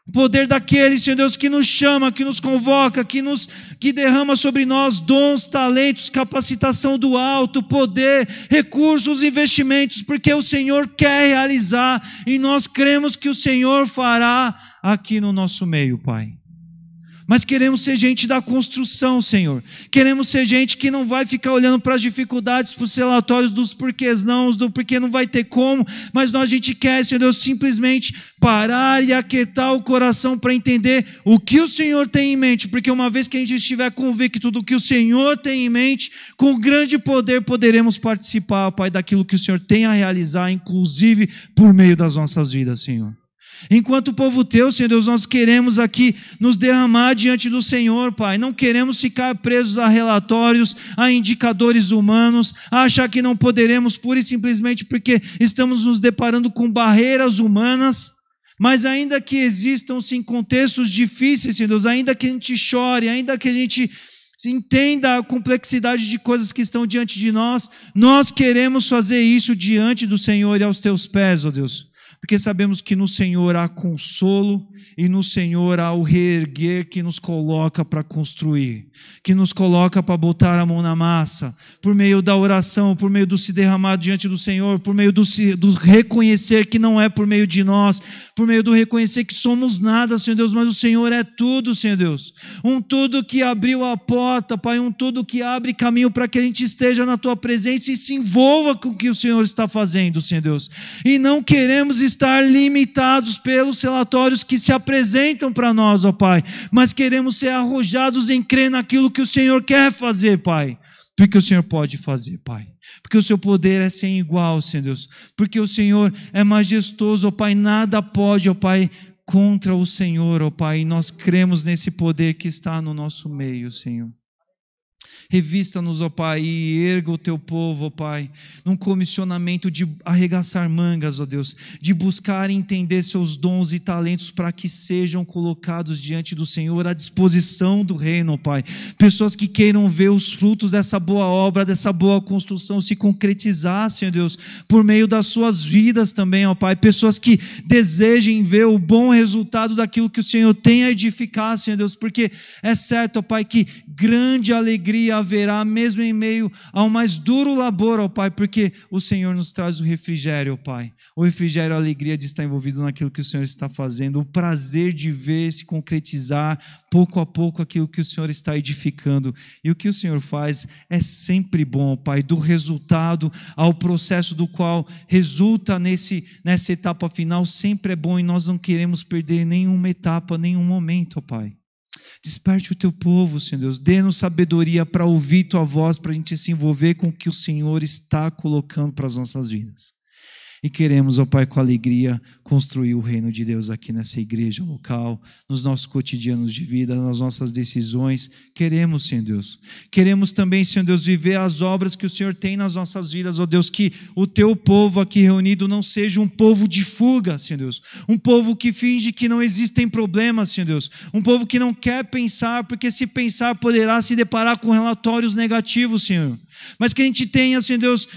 O poder daquele, Senhor Deus, que nos chama, que nos convoca, que derrama sobre nós dons, talentos, capacitação do alto, poder, recursos, investimentos, porque o Senhor quer realizar e nós cremos que o Senhor fará aqui no nosso meio, Pai. Mas queremos ser gente da construção, Senhor. Queremos ser gente que não vai ficar olhando para as dificuldades, para os relatórios dos porquês não, do porquê não vai ter como, mas a gente quer, Senhor Deus, simplesmente parar e aquietar o coração para entender o que o Senhor tem em mente, porque uma vez que a gente estiver convicto do que o Senhor tem em mente, com grande poder poderemos participar, Pai, daquilo que o Senhor tem a realizar, inclusive por meio das nossas vidas, Senhor. Enquanto povo teu, Senhor Deus, nós queremos aqui nos derramar diante do Senhor, Pai. Não queremos ficar presos a relatórios, a indicadores humanos, a achar que não poderemos pura e simplesmente porque estamos nos deparando com barreiras humanas. Mas ainda que existam, sim, contextos difíceis, Senhor Deus, ainda que a gente chore, ainda que a gente entenda a complexidade de coisas que estão diante de nós, nós queremos fazer isso diante do Senhor e aos teus pés, ó Deus. Porque sabemos que no Senhor há consolo e no Senhor há o reerguer que nos coloca para construir, que nos coloca para botar a mão na massa, por meio da oração, por meio do se derramar diante do Senhor, por meio do reconhecer que não é por meio de nós, por meio do reconhecer que somos nada, Senhor Deus, mas o Senhor é tudo, Senhor Deus. Um tudo que abriu a porta, Pai, um tudo que abre caminho para que a gente esteja na Tua presença e se envolva com o que o Senhor está fazendo, Senhor Deus. E não queremos estar limitados pelos relatórios que se apresentam para nós, ó Pai, mas queremos ser arrojados em crer naquilo que o Senhor quer fazer, Pai, porque o Senhor pode fazer, Pai, porque o seu poder é sem igual, Senhor Deus, porque o Senhor é majestoso, ó Pai, nada pode, ó Pai, contra o Senhor, ó Pai, e nós cremos nesse poder que está no nosso meio, Senhor. Revista-nos, ó Pai, e erga o teu povo, ó Pai, num comissionamento de arregaçar mangas, ó Deus, de buscar e entender seus dons e talentos para que sejam colocados diante do Senhor à disposição do reino, ó Pai. Pessoas que queiram ver os frutos dessa boa obra, dessa boa construção se concretizar, Senhor Deus, por meio das suas vidas também, ó Pai. Pessoas que desejem ver o bom resultado daquilo que o Senhor tem a edificar, Senhor Deus, porque é certo, ó Pai, que grande alegria haverá mesmo em meio ao mais duro labor, ó Pai, porque o Senhor nos traz o refrigério, ó Pai. O refrigério, a alegria de estar envolvido naquilo que o Senhor está fazendo, o prazer de ver se concretizar pouco a pouco aquilo que o Senhor está edificando. E o que o Senhor faz é sempre bom, ó Pai, do resultado ao processo do qual resulta nessa etapa final, sempre é bom e nós não queremos perder nenhuma etapa, nenhum momento, ó Pai. Desperte o teu povo, Senhor Deus, dê-nos sabedoria para ouvir tua voz, para a gente se envolver com o que o Senhor está colocando para as nossas vidas. E queremos, ó Pai, com alegria, construir o reino de Deus aqui nessa igreja local, nos nossos cotidianos de vida, nas nossas decisões. Queremos, Senhor Deus. Queremos também, Senhor Deus, viver as obras que o Senhor tem nas nossas vidas, ó Deus, que o teu povo aqui reunido não seja um povo de fuga, Senhor Deus. Um povo que finge que não existem problemas, Senhor Deus. Um povo que não quer pensar, porque se pensar poderá se deparar com relatórios negativos, Senhor. Mas que a gente tenha, Senhor Deus,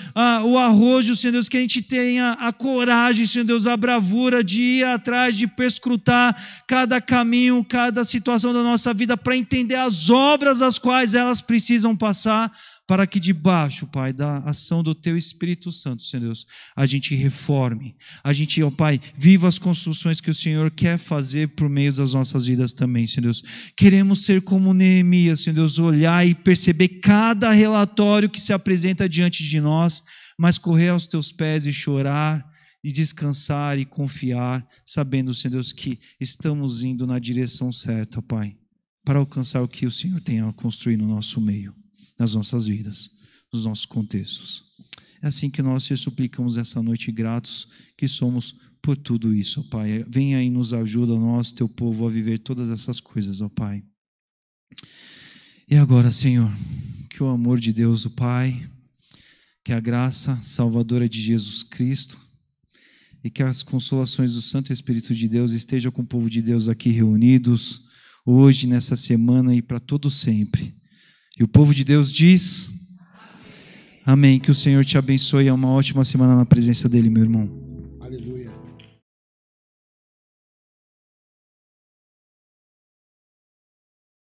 o arrojo, Senhor Deus, que a gente tenha a coragem, Senhor Deus, a bravura de ir atrás, de perscrutar cada caminho, cada situação da nossa vida, para entender as obras as quais elas precisam passar, para que debaixo, Pai, da ação do Teu Espírito Santo, Senhor Deus, a gente reforme, a gente, ó Pai, viva as construções que o Senhor quer fazer por meio das nossas vidas também, Senhor Deus. Queremos ser como Neemias, Senhor Deus, olhar e perceber cada relatório que se apresenta diante de nós, mas correr aos Teus pés e chorar, e descansar e confiar, sabendo, Senhor Deus, que estamos indo na direção certa, Pai, para alcançar o que o Senhor tem a construir no nosso meio, nas nossas vidas, nos nossos contextos. É assim que nós te suplicamos essa noite, gratos que somos por tudo isso, ó Pai. Venha e nos ajuda, nós, teu povo, a viver todas essas coisas, ó Pai. E agora, Senhor, que o amor de Deus, o Pai, que a graça salvadora de Jesus Cristo e que as consolações do Santo Espírito de Deus estejam com o povo de Deus aqui reunidos, hoje, nessa semana e para todo sempre. E o povo de Deus diz... Amém. Que o Senhor te abençoe. É uma ótima semana na presença dEle, meu irmão.